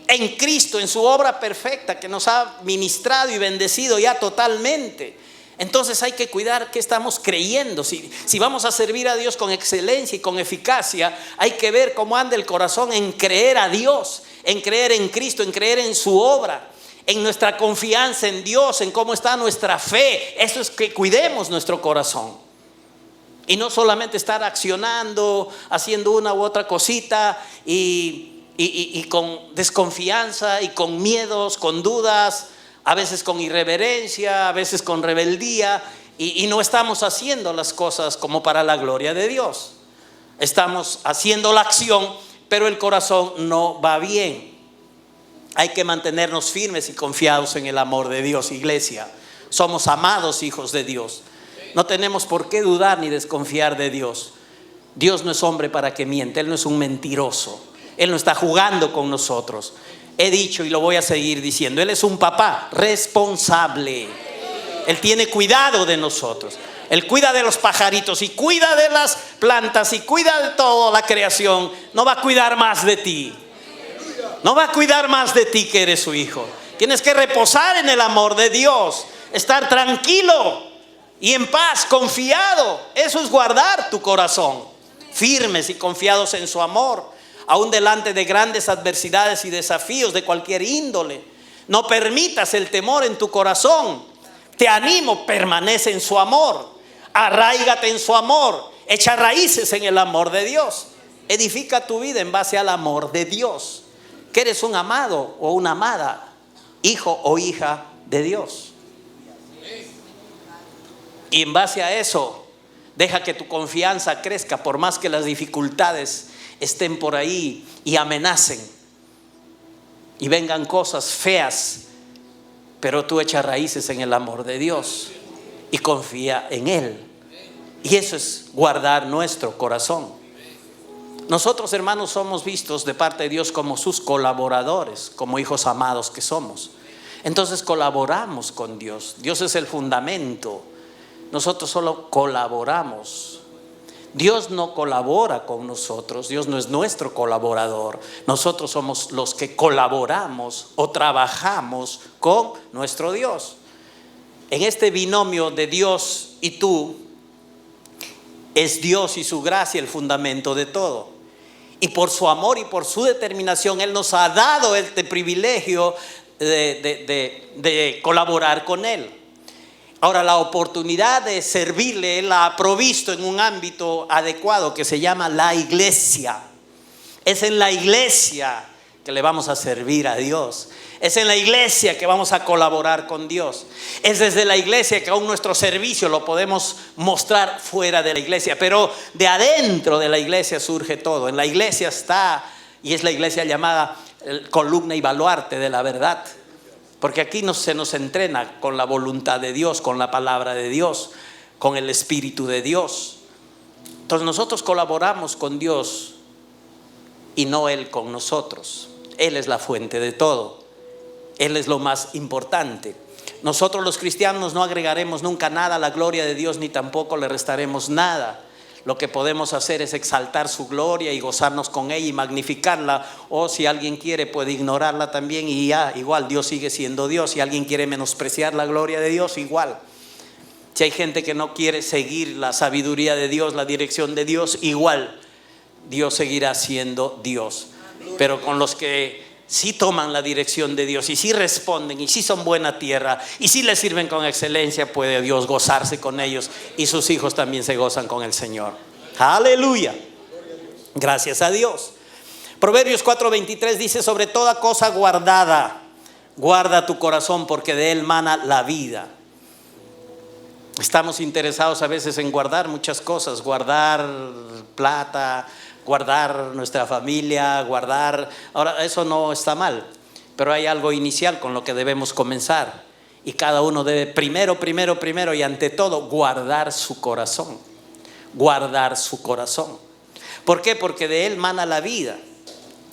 en Cristo, en su obra perfecta que nos ha ministrado y bendecido ya totalmente. Entonces hay que cuidar qué estamos creyendo. Si vamos a servir a Dios con excelencia y con eficacia, hay que ver cómo anda el corazón en creer a Dios, en creer en Cristo, en creer en su obra, en nuestra confianza en Dios, en cómo está nuestra fe. Eso es que cuidemos nuestro corazón. Y no solamente estar accionando, haciendo una u otra cosita y con desconfianza y con miedos, con dudas, a veces con irreverencia, a veces con rebeldía, y no estamos haciendo las cosas como para la gloria de Dios. Estamos haciendo la acción, pero el corazón no va bien. Hay que mantenernos firmes y confiados en el amor de Dios, iglesia. Somos amados hijos de Dios. No tenemos por qué dudar ni desconfiar de Dios. Dios no es hombre para que miente. Él no es un mentiroso. Él no está jugando con nosotros. He dicho y lo voy a seguir diciendo, Él es un papá responsable. Él tiene cuidado de nosotros. Él cuida de los pajaritos y cuida de las plantas y cuida de toda la creación. No va a cuidar más de ti. No va a cuidar más de ti que eres su hijo. Tienes que reposar en el amor de Dios. Estar tranquilo y en paz, confiado. Eso es guardar tu corazón. Firmes y confiados en su amor, aún delante de grandes adversidades y desafíos de cualquier índole. No permitas el temor en tu corazón. Te animo, permanece en su amor. Arráigate en su amor. Echa raíces en el amor de Dios. Edifica tu vida en base al amor de Dios. Que eres un amado o una amada, hijo o hija de Dios. Y en base a eso, deja que tu confianza crezca, por más que las dificultades estén por ahí y amenacen y vengan cosas feas, pero tú echa raíces en el amor de Dios y confía en Él. Y eso es guardar nuestro corazón. Nosotros, hermanos, somos vistos de parte de Dios como sus colaboradores, como hijos amados que somos. Entonces colaboramos con Dios. Dios es el fundamento. Nosotros solo colaboramos. Dios no colabora con nosotros. Dios no es nuestro colaborador. Nosotros somos los que colaboramos o trabajamos con nuestro Dios. En este binomio de Dios y tú, es Dios y su gracia el fundamento de todo. Y por su amor y por su determinación, Él nos ha dado este privilegio de colaborar con Él. Ahora, la oportunidad de servirle, Él la ha provisto en un ámbito adecuado que se llama la iglesia. Es en la iglesia que le vamos a servir a Dios. Es en la iglesia que vamos a colaborar con Dios. Es desde la iglesia que aún nuestro servicio lo podemos mostrar fuera de la iglesia. Pero de adentro de la iglesia surge todo. En la iglesia está, y es la iglesia llamada columna y baluarte de la verdad. Porque aquí se nos entrena con la voluntad de Dios, con la palabra de Dios, con el Espíritu de Dios. Entonces nosotros colaboramos con Dios y no Él con nosotros. Él es la fuente de todo. Él es lo más importante. Nosotros los cristianos no agregaremos nunca nada a la gloria de Dios, ni tampoco le restaremos nada. Lo que podemos hacer es exaltar su gloria y gozarnos con ella y magnificarla. O si alguien quiere, puede ignorarla también y ya, igual Dios sigue siendo Dios. Si alguien quiere menospreciar la gloria de Dios, igual. Si hay gente que no quiere seguir la sabiduría de Dios, la dirección de Dios, igual Dios seguirá siendo Dios. Pero con los que sí toman la dirección de Dios y sí responden y sí son buena tierra y sí le sirven con excelencia, puede Dios gozarse con ellos y sus hijos también se gozan con el Señor. Aleluya. Gracias a Dios. Proverbios 4:23 dice: sobre toda cosa guardada, guarda tu corazón, porque de él mana la vida. Estamos interesados a veces en guardar muchas cosas, guardar plata, guardar nuestra familia, guardar. Ahora, eso no está mal, pero hay algo inicial con lo que debemos comenzar. Y cada uno debe primero y ante todo guardar su corazón. Guardar su corazón. ¿Por qué? Porque de él mana la vida.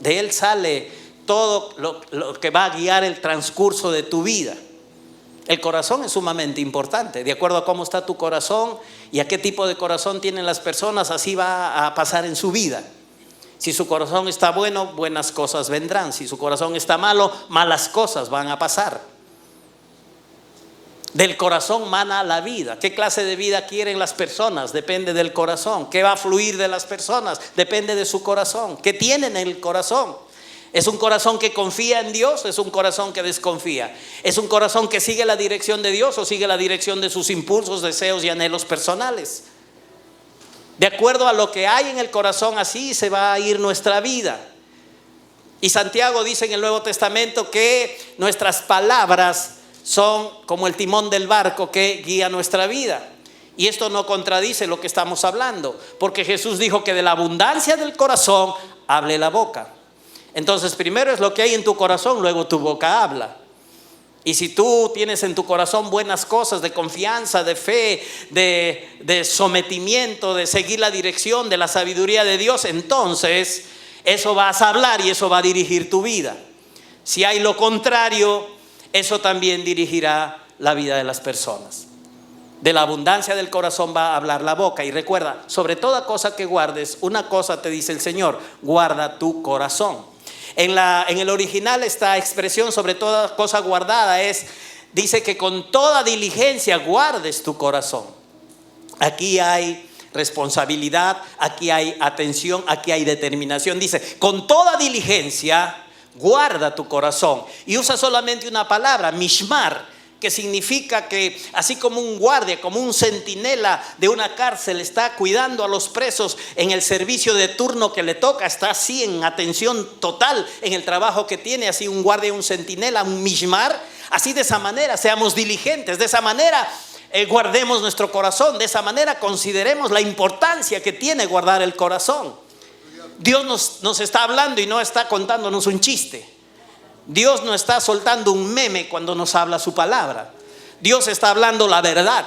De él sale todo lo que va a guiar el transcurso de tu vida. El corazón es sumamente importante. De acuerdo a cómo está tu corazón y a qué tipo de corazón tienen las personas, así va a pasar en su vida. Si su corazón está bueno, buenas cosas vendrán. Si su corazón está malo, malas cosas van a pasar. Del corazón mana la vida. ¿Qué clase de vida quieren las personas? Depende del corazón. ¿Qué va a fluir de las personas? Depende de su corazón. ¿Qué tienen en el corazón? ¿Es un corazón que confía en Dios? ¿Es un corazón que desconfía? ¿Es un corazón que sigue la dirección de Dios o sigue la dirección de sus impulsos, deseos y anhelos personales? De acuerdo a lo que hay en el corazón, así se va a ir nuestra vida. Y Santiago dice en el Nuevo Testamento que nuestras palabras son como el timón del barco que guía nuestra vida. Y esto no contradice lo que estamos hablando, porque Jesús dijo que de la abundancia del corazón hable la boca. Entonces primero es lo que hay en tu corazón, luego tu boca habla. Y si tú tienes en tu corazón buenas cosas de confianza, de fe, de sometimiento, de seguir la dirección de la sabiduría de Dios, entonces eso vas a hablar y eso va a dirigir tu vida. Si hay lo contrario, eso también dirigirá la vida de las personas. De la abundancia del corazón va a hablar la boca. Y recuerda, sobre toda cosa que guardes, una cosa te dice el Señor: guarda tu corazón. En el original esta expresión, sobre toda cosa guardada, dice que con toda diligencia guardes tu corazón. Aquí hay responsabilidad, aquí hay atención, aquí hay determinación. Dice, con toda diligencia guarda tu corazón. Y usa solamente una palabra, mishmar, que significa que así como un guardia, como un centinela de una cárcel está cuidando a los presos en el servicio de turno que le toca, está así en atención total en el trabajo que tiene, así un guardia, un centinela, un mishmar, así de esa manera seamos diligentes, de esa manera guardemos nuestro corazón, de esa manera consideremos la importancia que tiene guardar el corazón. Dios nos está hablando y no está contándonos un chiste. Dios no está soltando un meme cuando nos habla su palabra. Dios está hablando la verdad.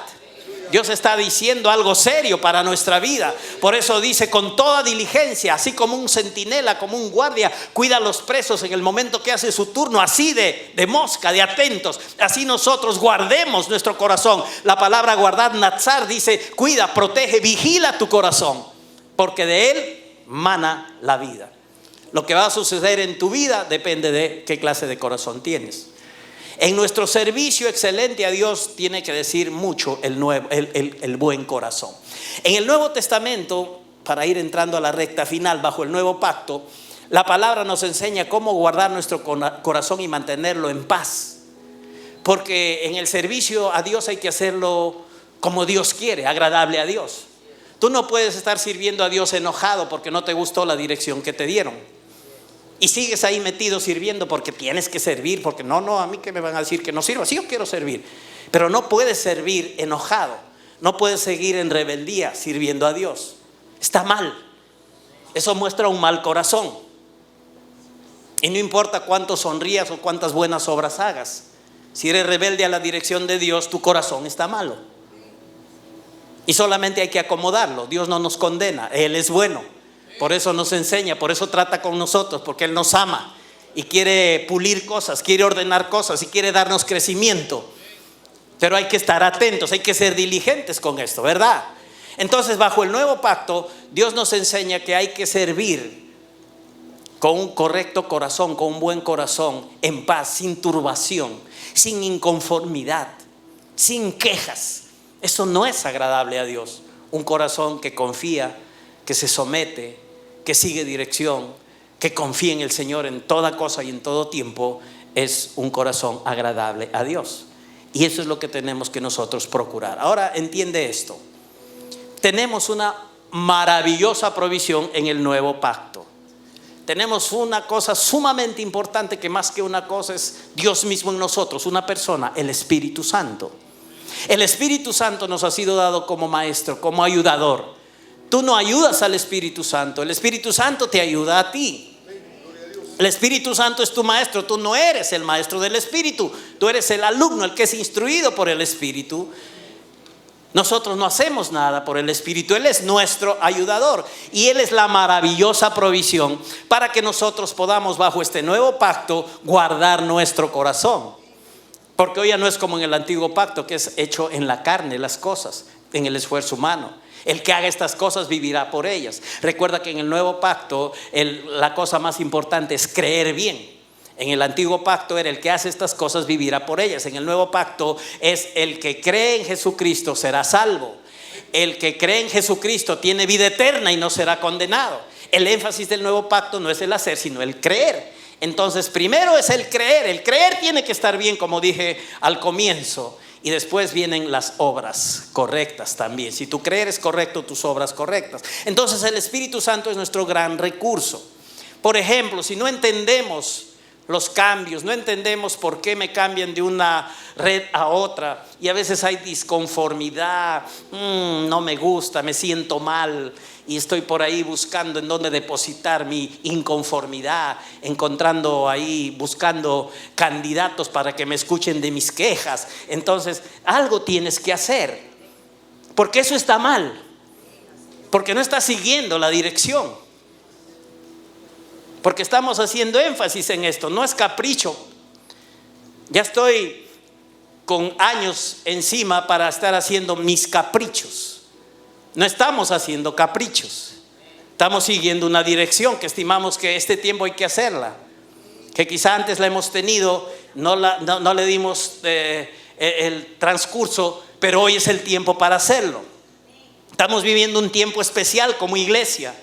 Dios está diciendo algo serio para nuestra vida. Por eso dice, con toda diligencia, así como un centinela, como un guardia cuida a los presos en el momento que hace su turno, así de mosca, de atentos, así nosotros guardemos nuestro corazón. La palabra guardar, natsar, dice cuida, protege, vigila tu corazón, porque de él mana la vida. Lo que va a suceder en tu vida depende de qué clase de corazón tienes. En nuestro servicio excelente a Dios tiene que decir mucho el buen corazón. En el Nuevo Testamento, para ir entrando a la recta final, bajo el nuevo pacto, la palabra nos enseña cómo guardar nuestro corazón y mantenerlo en paz. Porque en el servicio a Dios hay que hacerlo como Dios quiere, agradable a Dios. Tú no puedes estar sirviendo a Dios enojado porque no te gustó la dirección que te dieron. Y sigues ahí metido sirviendo porque tienes que servir, porque no, a mí que me van a decir que no sirva, sí, yo quiero servir. Pero no puedes servir enojado, no puedes seguir en rebeldía sirviendo a Dios. Está mal. Eso muestra un mal corazón. Y no importa cuánto sonrías o cuántas buenas obras hagas, si eres rebelde a la dirección de Dios, tu corazón está malo. Y solamente hay que acomodarlo. Dios no nos condena, Él es bueno. Por eso nos enseña, por eso trata con nosotros, porque Él nos ama y quiere pulir cosas, quiere ordenar cosas y quiere darnos crecimiento. Pero hay que estar atentos, hay que ser diligentes con esto, ¿verdad? Entonces, bajo el nuevo pacto, Dios nos enseña que hay que servir con un correcto corazón, con un buen corazón, en paz, sin turbación, sin inconformidad, sin quejas. Eso no es agradable a Dios. Un corazón que confía, que se somete, que sigue dirección, que confía en el Señor en toda cosa y en todo tiempo, es un corazón agradable a Dios. Y eso es lo que tenemos que nosotros procurar. Ahora entiende esto. Tenemos una maravillosa provisión en el nuevo pacto. Tenemos una cosa sumamente importante, que más que una cosa es Dios mismo en nosotros, una persona, el Espíritu Santo. El Espíritu Santo nos ha sido dado como maestro, como ayudador. Tú no ayudas al Espíritu Santo, el Espíritu Santo te ayuda a ti. El Espíritu Santo es tu maestro, tú no eres el maestro del Espíritu, tú eres el alumno, el que es instruido por el Espíritu. Nosotros no hacemos nada por el Espíritu, Él es nuestro ayudador y Él es la maravillosa provisión para que nosotros podamos, bajo este nuevo pacto, guardar nuestro corazón. Porque hoy ya no es como en el antiguo pacto, que es hecho en la carne las cosas, en el esfuerzo humano. El que haga estas cosas vivirá por ellas. Recuerda que en el nuevo pacto la cosa más importante es creer bien. En el antiguo pacto era el que hace estas cosas vivirá por ellas. En el nuevo pacto es el que cree en Jesucristo será salvo. El que cree en Jesucristo tiene vida eterna y no será condenado. El énfasis del nuevo pacto no es el hacer, sino el creer. Entonces, primero es el creer. El creer tiene que estar bien, como dije al comienzo. Y después vienen las obras correctas también. Si tu creer es correcto, tus obras correctas. Entonces el Espíritu Santo es nuestro gran recurso. Por ejemplo, si no entendemos los cambios, no entendemos por qué me cambian de una red a otra, y a veces hay disconformidad, no me gusta, me siento mal, y estoy por ahí buscando en dónde depositar mi inconformidad, encontrando ahí, buscando candidatos para que me escuchen de mis quejas. Entonces algo tienes que hacer, porque eso está mal, porque no estás siguiendo la dirección. Porque estamos haciendo énfasis en esto, no es capricho. Ya estoy con años encima para estar haciendo mis caprichos. No estamos haciendo caprichos. Estamos siguiendo una dirección que estimamos que este tiempo hay que hacerla. Que quizá antes la hemos tenido, no le dimos el transcurso, pero hoy es el tiempo para hacerlo. Estamos viviendo un tiempo especial como iglesia.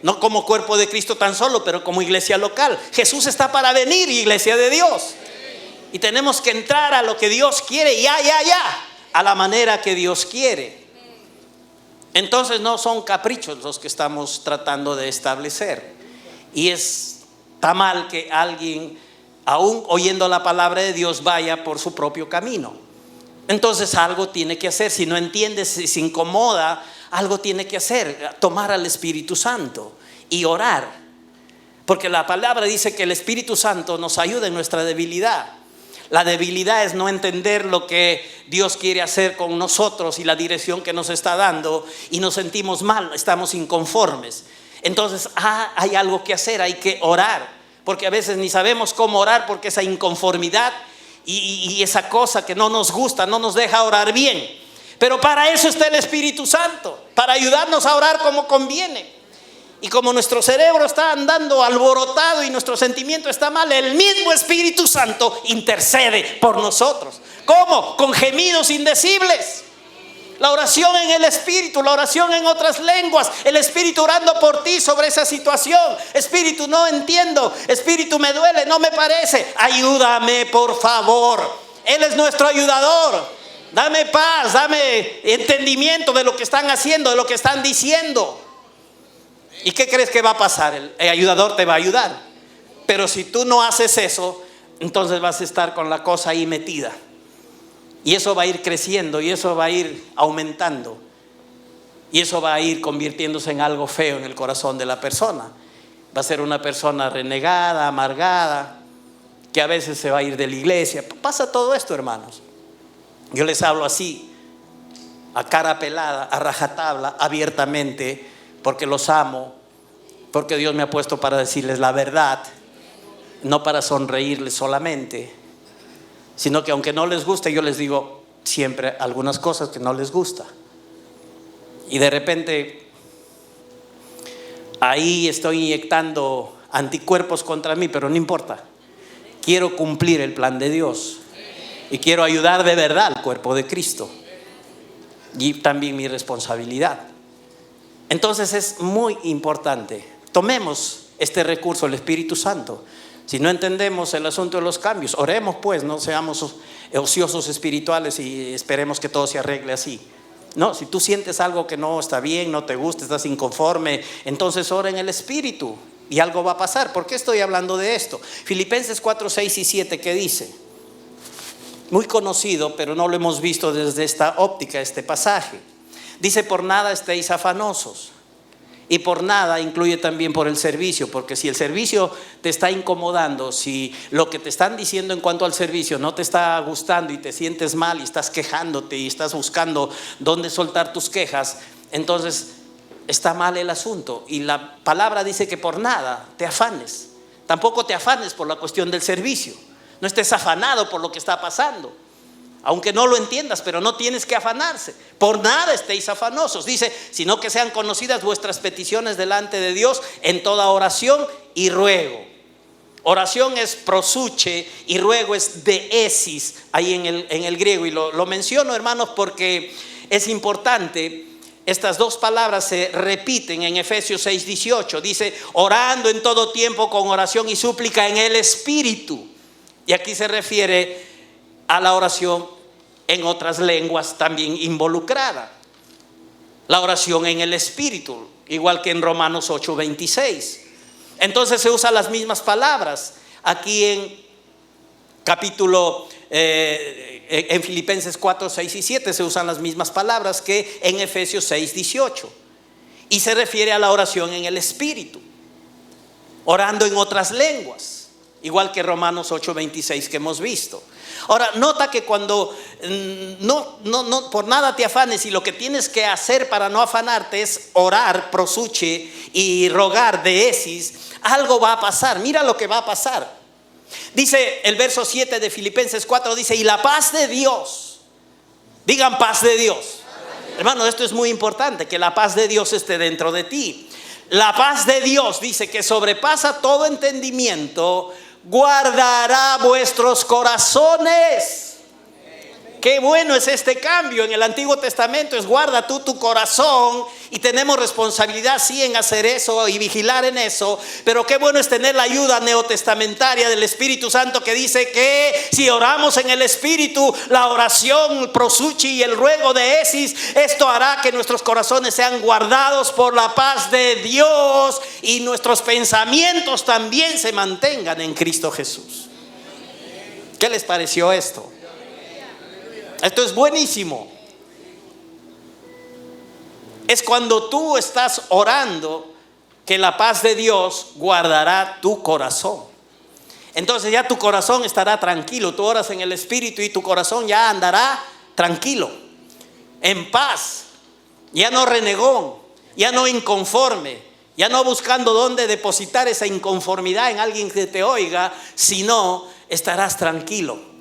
No como cuerpo de Cristo tan solo, pero como iglesia local. Jesús está para venir, iglesia de Dios. Y tenemos que entrar a lo que Dios quiere, ya, a la manera que Dios quiere. Entonces no son caprichos los que estamos tratando de establecer. Y está mal que alguien, aún oyendo la palabra de Dios, vaya por su propio camino. Entonces algo tiene que hacer. Si no entiendes, si se incomoda, algo tiene que hacer, tomar al Espíritu Santo y orar. Porque la palabra dice que el Espíritu Santo nos ayuda en nuestra debilidad. La debilidad es no entender lo que Dios quiere hacer con nosotros y la dirección que nos está dando, y nos sentimos mal, estamos inconformes. Entonces hay algo que hacer, hay que orar, porque a veces ni sabemos cómo orar, porque esa inconformidad y esa cosa que no nos gusta no nos deja orar bien. Pero para eso está el Espíritu Santo, para ayudarnos a orar como conviene. Y como nuestro cerebro está andando alborotado y nuestro sentimiento está mal, el mismo Espíritu Santo intercede por nosotros. ¿Cómo? Con gemidos indecibles. La oración en el Espíritu, la oración en otras lenguas, el Espíritu orando por ti sobre esa situación. Espíritu, no entiendo. Espíritu, me duele, no me parece. Ayúdame, por favor. Él es nuestro ayudador. Dame paz, dame entendimiento de lo que están haciendo, de lo que están diciendo. ¿Y qué crees que va a pasar? El ayudador te va a ayudar. Pero si tú no haces eso, entonces vas a estar con la cosa ahí metida. Y eso va a ir creciendo, y eso va a ir aumentando. Y eso va a ir convirtiéndose en algo feo en el corazón de la persona. Va a ser una persona renegada, amargada, que a veces se va a ir de la iglesia. Pasa todo esto, hermanos. Yo les hablo así, a cara pelada, a rajatabla, abiertamente, porque los amo, porque Dios me ha puesto para decirles la verdad, no para sonreírles solamente, sino que aunque no les guste, yo les digo siempre algunas cosas que no les gusta. Y de repente ahí estoy inyectando anticuerpos contra mí, pero no importa. Quiero cumplir el plan de Dios. Y quiero ayudar de verdad al cuerpo de Cristo. Y también mi responsabilidad. Entonces es muy importante. Tomemos este recurso, el Espíritu Santo. Si no entendemos el asunto de los cambios, oremos pues, no seamos ociosos espirituales y esperemos que todo se arregle así. No, si tú sientes algo que no está bien, no te gusta, estás inconforme, entonces ora en el Espíritu y algo va a pasar. ¿Por qué estoy hablando de esto? Filipenses 4, 6 y 7, ¿qué dice? Muy conocido, pero no lo hemos visto desde esta óptica, este pasaje. Dice: por nada estéis afanosos. Y por nada incluye también por el servicio, porque si el servicio te está incomodando, si lo que te están diciendo en cuanto al servicio no te está gustando y te sientes mal y estás quejándote y estás buscando dónde soltar tus quejas, entonces está mal el asunto. Y la palabra dice que por nada te afanes. Tampoco te afanes por la cuestión del servicio. No estés afanado por lo que está pasando. Aunque no lo entiendas, pero no tienes que afanarse. Por nada estéis afanosos. Dice, sino que sean conocidas vuestras peticiones delante de Dios en toda oración y ruego. Oración es prosuche y ruego es deesis ahí en el griego. Y lo menciono, hermanos, porque es importante Estas dos palabras se repiten en Efesios 6:18. Dice, orando en todo tiempo con oración y súplica en el Espíritu. Y aquí se refiere a la oración en otras lenguas también involucrada. La oración en el Espíritu, igual que en Romanos 8:26. Entonces se usan las mismas palabras. Aquí en capítulo, en Filipenses 4, 6 y 7 se usan las mismas palabras que en Efesios 6:18. Y se refiere a la oración en el Espíritu, orando en otras lenguas, igual que Romanos 8:26 que hemos visto. Ahora, nota que cuando no por nada te afanes, y lo que tienes que hacer para no afanarte es orar, prosuche, y rogar, deesis, algo va a pasar. Mira lo que va a pasar. Dice el verso 7 de Filipenses 4, dice, y la paz de Dios, digan paz de Dios. Hermano, esto es muy importante, que la paz de Dios esté dentro de ti. La paz de Dios, dice, que sobrepasa todo entendimiento, guardará vuestros corazones. Qué bueno es este cambio. En el Antiguo Testamento es guarda tú tu corazón, y tenemos responsabilidad sí en hacer eso y vigilar en eso, pero qué bueno es tener la ayuda neotestamentaria del Espíritu Santo, que dice que si oramos en el Espíritu, la oración prosuchi y el ruego de esis, esto hará que nuestros corazones sean guardados por la paz de Dios y nuestros pensamientos también se mantengan en Cristo Jesús. ¿Qué les pareció esto? Esto es buenísimo. Es cuando tú estás orando que la paz de Dios guardará tu corazón. Entonces ya tu corazón estará tranquilo. Tú oras en el Espíritu y tu corazón ya andará tranquilo, en paz. Ya no renegón, ya no inconforme, ya no buscando dónde depositar esa inconformidad en alguien que te oiga, sino estarás tranquilo.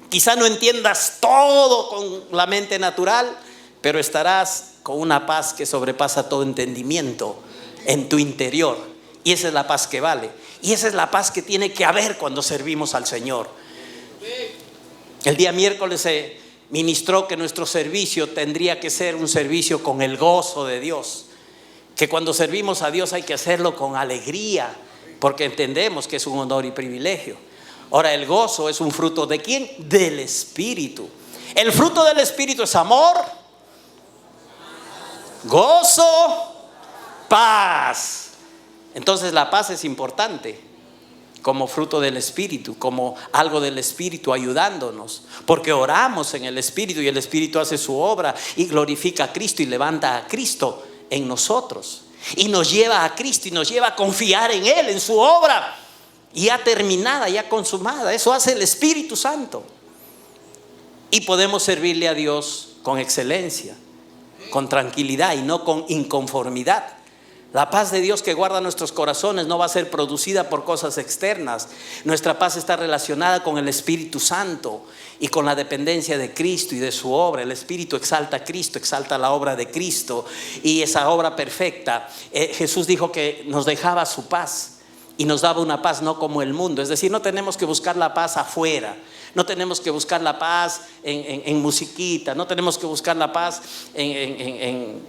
Quizá no entiendas todo con la mente natural, pero estarás con una paz que sobrepasa todo entendimiento en tu interior. Y esa es la paz que vale. Y esa es la paz que tiene que haber cuando servimos al Señor. El día miércoles se ministró que nuestro servicio tendría que ser un servicio con el gozo de Dios. Que cuando servimos a Dios hay que hacerlo con alegría, porque entendemos que es un honor y privilegio. Ahora, el gozo es un fruto ¿de quién? Del Espíritu. El fruto del Espíritu es amor, gozo, paz. Entonces la paz es importante como fruto del Espíritu, como algo del Espíritu ayudándonos, porque oramos en el Espíritu y el Espíritu hace su obra y glorifica a Cristo y levanta a Cristo en nosotros y nos lleva a Cristo y nos lleva a confiar en Él, en su obra ya terminada, ya consumada. Eso hace el Espíritu Santo. Y podemos servirle a Dios con excelencia, con tranquilidad y no con inconformidad. La paz de Dios que guarda nuestros corazones no va a ser producida por cosas externas. Nuestra paz está relacionada con el Espíritu Santo y con la dependencia de Cristo y de su obra. El Espíritu exalta a Cristo, exalta la obra de Cristo y esa obra perfecta. Jesús dijo que nos dejaba su paz y nos daba una paz no como el mundo. Es decir, no tenemos que buscar la paz afuera, no tenemos que buscar la paz en musiquita, no tenemos que buscar la paz en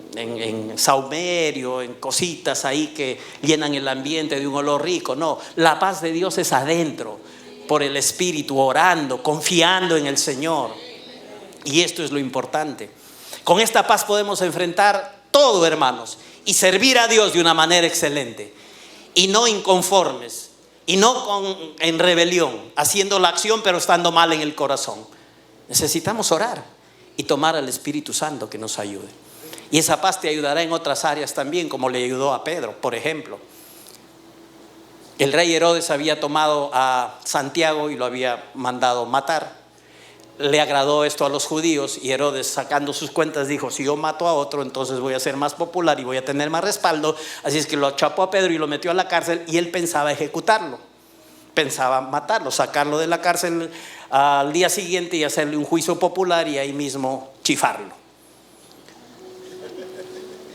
saumerio, en cositas ahí que llenan el ambiente de un olor rico. No, la paz de Dios es adentro, por el Espíritu, orando, confiando en el Señor. Y esto es lo importante. Con esta paz podemos enfrentar todo, hermanos, y servir a Dios de una manera excelente. Y no inconformes, y no en rebelión, haciendo la acción pero estando mal en el corazón. Necesitamos orar y tomar al Espíritu Santo que nos ayude. Y esa paz te ayudará en otras áreas también, como le ayudó a Pedro. Por ejemplo, el rey Herodes había tomado a Santiago y lo había mandado matar. Le agradó esto a los judíos y Herodes, sacando sus cuentas, dijo: si yo mato a otro, entonces voy a ser más popular y voy a tener más respaldo. Así es que lo chapó a Pedro y lo metió a la cárcel, y él pensaba ejecutarlo, pensaba matarlo, sacarlo de la cárcel al día siguiente y hacerle un juicio popular y ahí mismo chifarlo.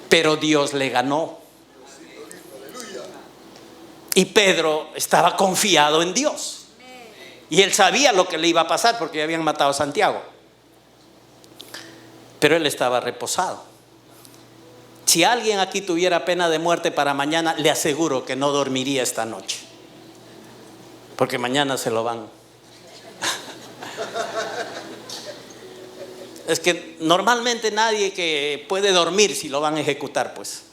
Pero Dios le ganó y Pedro estaba confiado en Dios. Y él sabía lo que le iba a pasar porque ya habían matado a Santiago. Pero él estaba reposado. Si alguien aquí tuviera pena de muerte para mañana, le aseguro que no dormiría esta noche, porque mañana se lo van. Es que normalmente nadie que puede dormir si lo van a ejecutar, pues.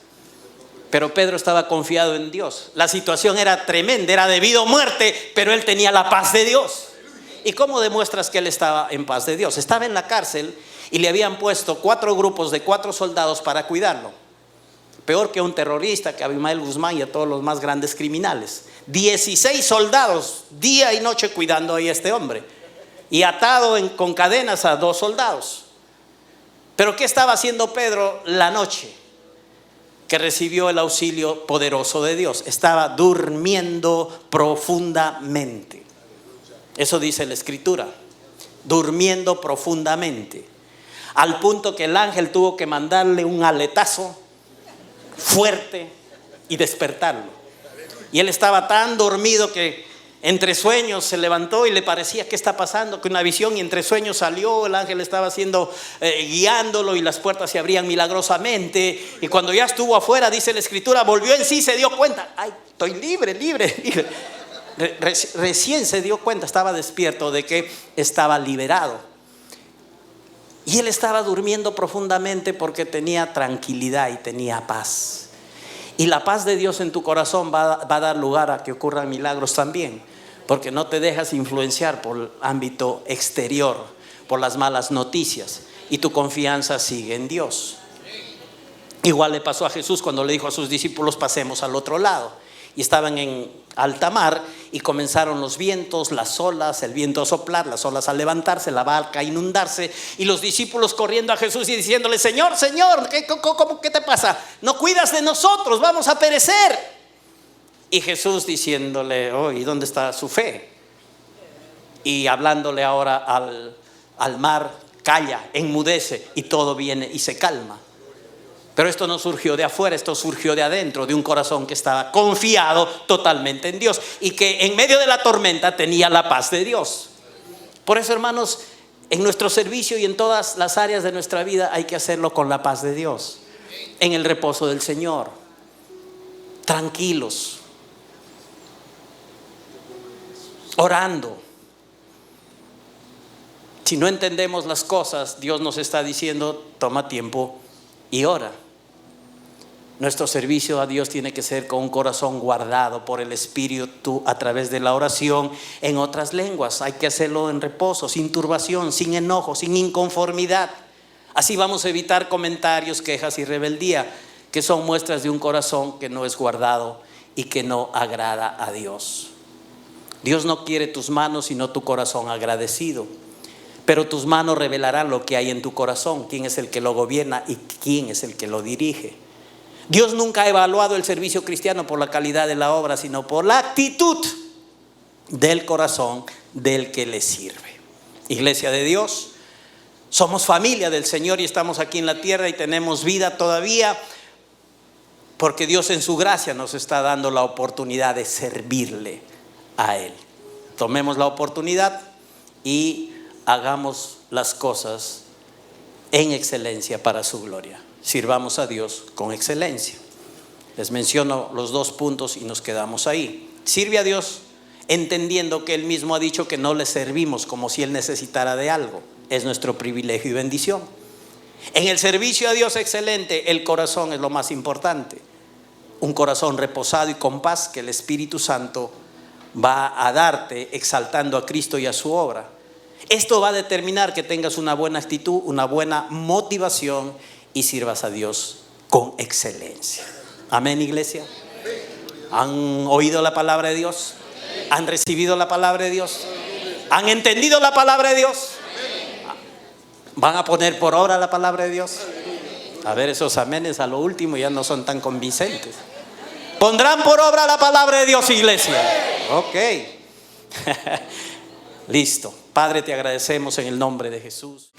Pero Pedro estaba confiado en Dios. La situación era tremenda, era debido a muerte, pero él tenía la paz de Dios. ¿Y cómo demuestras que él estaba en paz de Dios? Estaba en la cárcel y le habían puesto 4 grupos de 4 soldados para cuidarlo. Peor que a un terrorista, que a Abimael Guzmán y a todos los más grandes criminales. 16 soldados día y noche cuidando ahí a este hombre, y atado con cadenas a 2 soldados. Pero ¿qué estaba haciendo Pedro la noche que recibió el auxilio poderoso de Dios? Estaba durmiendo profundamente. Eso dice la Escritura, durmiendo profundamente, al punto que el ángel tuvo que mandarle un aletazo fuerte y despertarlo. Y él estaba tan dormido que entre sueños se levantó y le parecía, ¿qué está pasando? Que una visión, y entre sueños salió, el ángel estaba guiándolo, y las puertas se abrían milagrosamente. Y cuando ya estuvo afuera, dice la Escritura, volvió en sí, se dio cuenta, ay, estoy libre. Recién se dio cuenta, estaba despierto de que estaba liberado. Y él estaba durmiendo profundamente porque tenía tranquilidad y tenía paz. Y la paz de Dios en tu corazón va a dar lugar a que ocurran milagros también, porque no te dejas influenciar por el ámbito exterior, por las malas noticias, y tu confianza sigue en Dios. Igual le pasó a Jesús cuando le dijo a sus discípulos, pasemos al otro lado. Y estaban en alta mar y comenzaron los vientos, las olas, el viento a soplar, las olas a levantarse, la barca a inundarse, y los discípulos corriendo a Jesús y diciéndole, Señor, ¿qué te pasa? ¿No cuidas de nosotros? Vamos a perecer. Y Jesús diciéndole, ¿y dónde está su fe? Y hablándole ahora al mar, calla, enmudece, y todo viene y se calma. Pero esto no surgió de afuera, esto surgió de adentro, de un corazón que estaba confiado totalmente en Dios, y que en medio de la tormenta tenía la paz de Dios. Por eso, hermanos, en nuestro servicio y en todas las áreas de nuestra vida hay que hacerlo con la paz de Dios, en el reposo del Señor, tranquilos, orando. Si no entendemos las cosas, Dios nos está diciendo, toma tiempo y ora. Nuestro servicio a Dios tiene que ser con un corazón guardado por el Espíritu a través de la oración en otras lenguas. Hay que hacerlo en reposo, sin turbación, sin enojo, sin inconformidad. Así vamos a evitar comentarios, quejas y rebeldía, que son muestras de un corazón que no es guardado y que no agrada a Dios. Dios no quiere tus manos, sino tu corazón agradecido. Pero tus manos revelarán lo que hay en tu corazón, quién es el que lo gobierna y quién es el que lo dirige. Dios nunca ha evaluado el servicio cristiano por la calidad de la obra, sino por la actitud del corazón del que le sirve. Iglesia de Dios, somos familia del Señor y estamos aquí en la tierra y tenemos vida todavía, porque Dios en su gracia nos está dando la oportunidad de servirle a Él. Tomemos la oportunidad y hagamos las cosas en excelencia para su gloria. Sirvamos a Dios con excelencia. Les menciono los 2 puntos y nos quedamos ahí. Sirve a Dios entendiendo que Él mismo ha dicho que no le servimos como si Él necesitara de algo. Es nuestro privilegio y bendición. En el servicio a Dios excelente, el corazón es lo más importante. Un corazón reposado y con paz que el Espíritu Santo va a darte, exaltando a Cristo y a su obra. Esto va a determinar que tengas una buena actitud, una buena motivación y sirvas a Dios con excelencia. Amén, iglesia. ¿Han oído la palabra de Dios? ¿Han recibido la palabra de Dios? ¿Han entendido la palabra de Dios? ¿Van a poner por obra la palabra de Dios? A ver, esos amenes a lo último ya no son tan convincentes. ¿Pondrán por obra la palabra de Dios, iglesia? Ok. Listo. Padre, te agradecemos en el nombre de Jesús.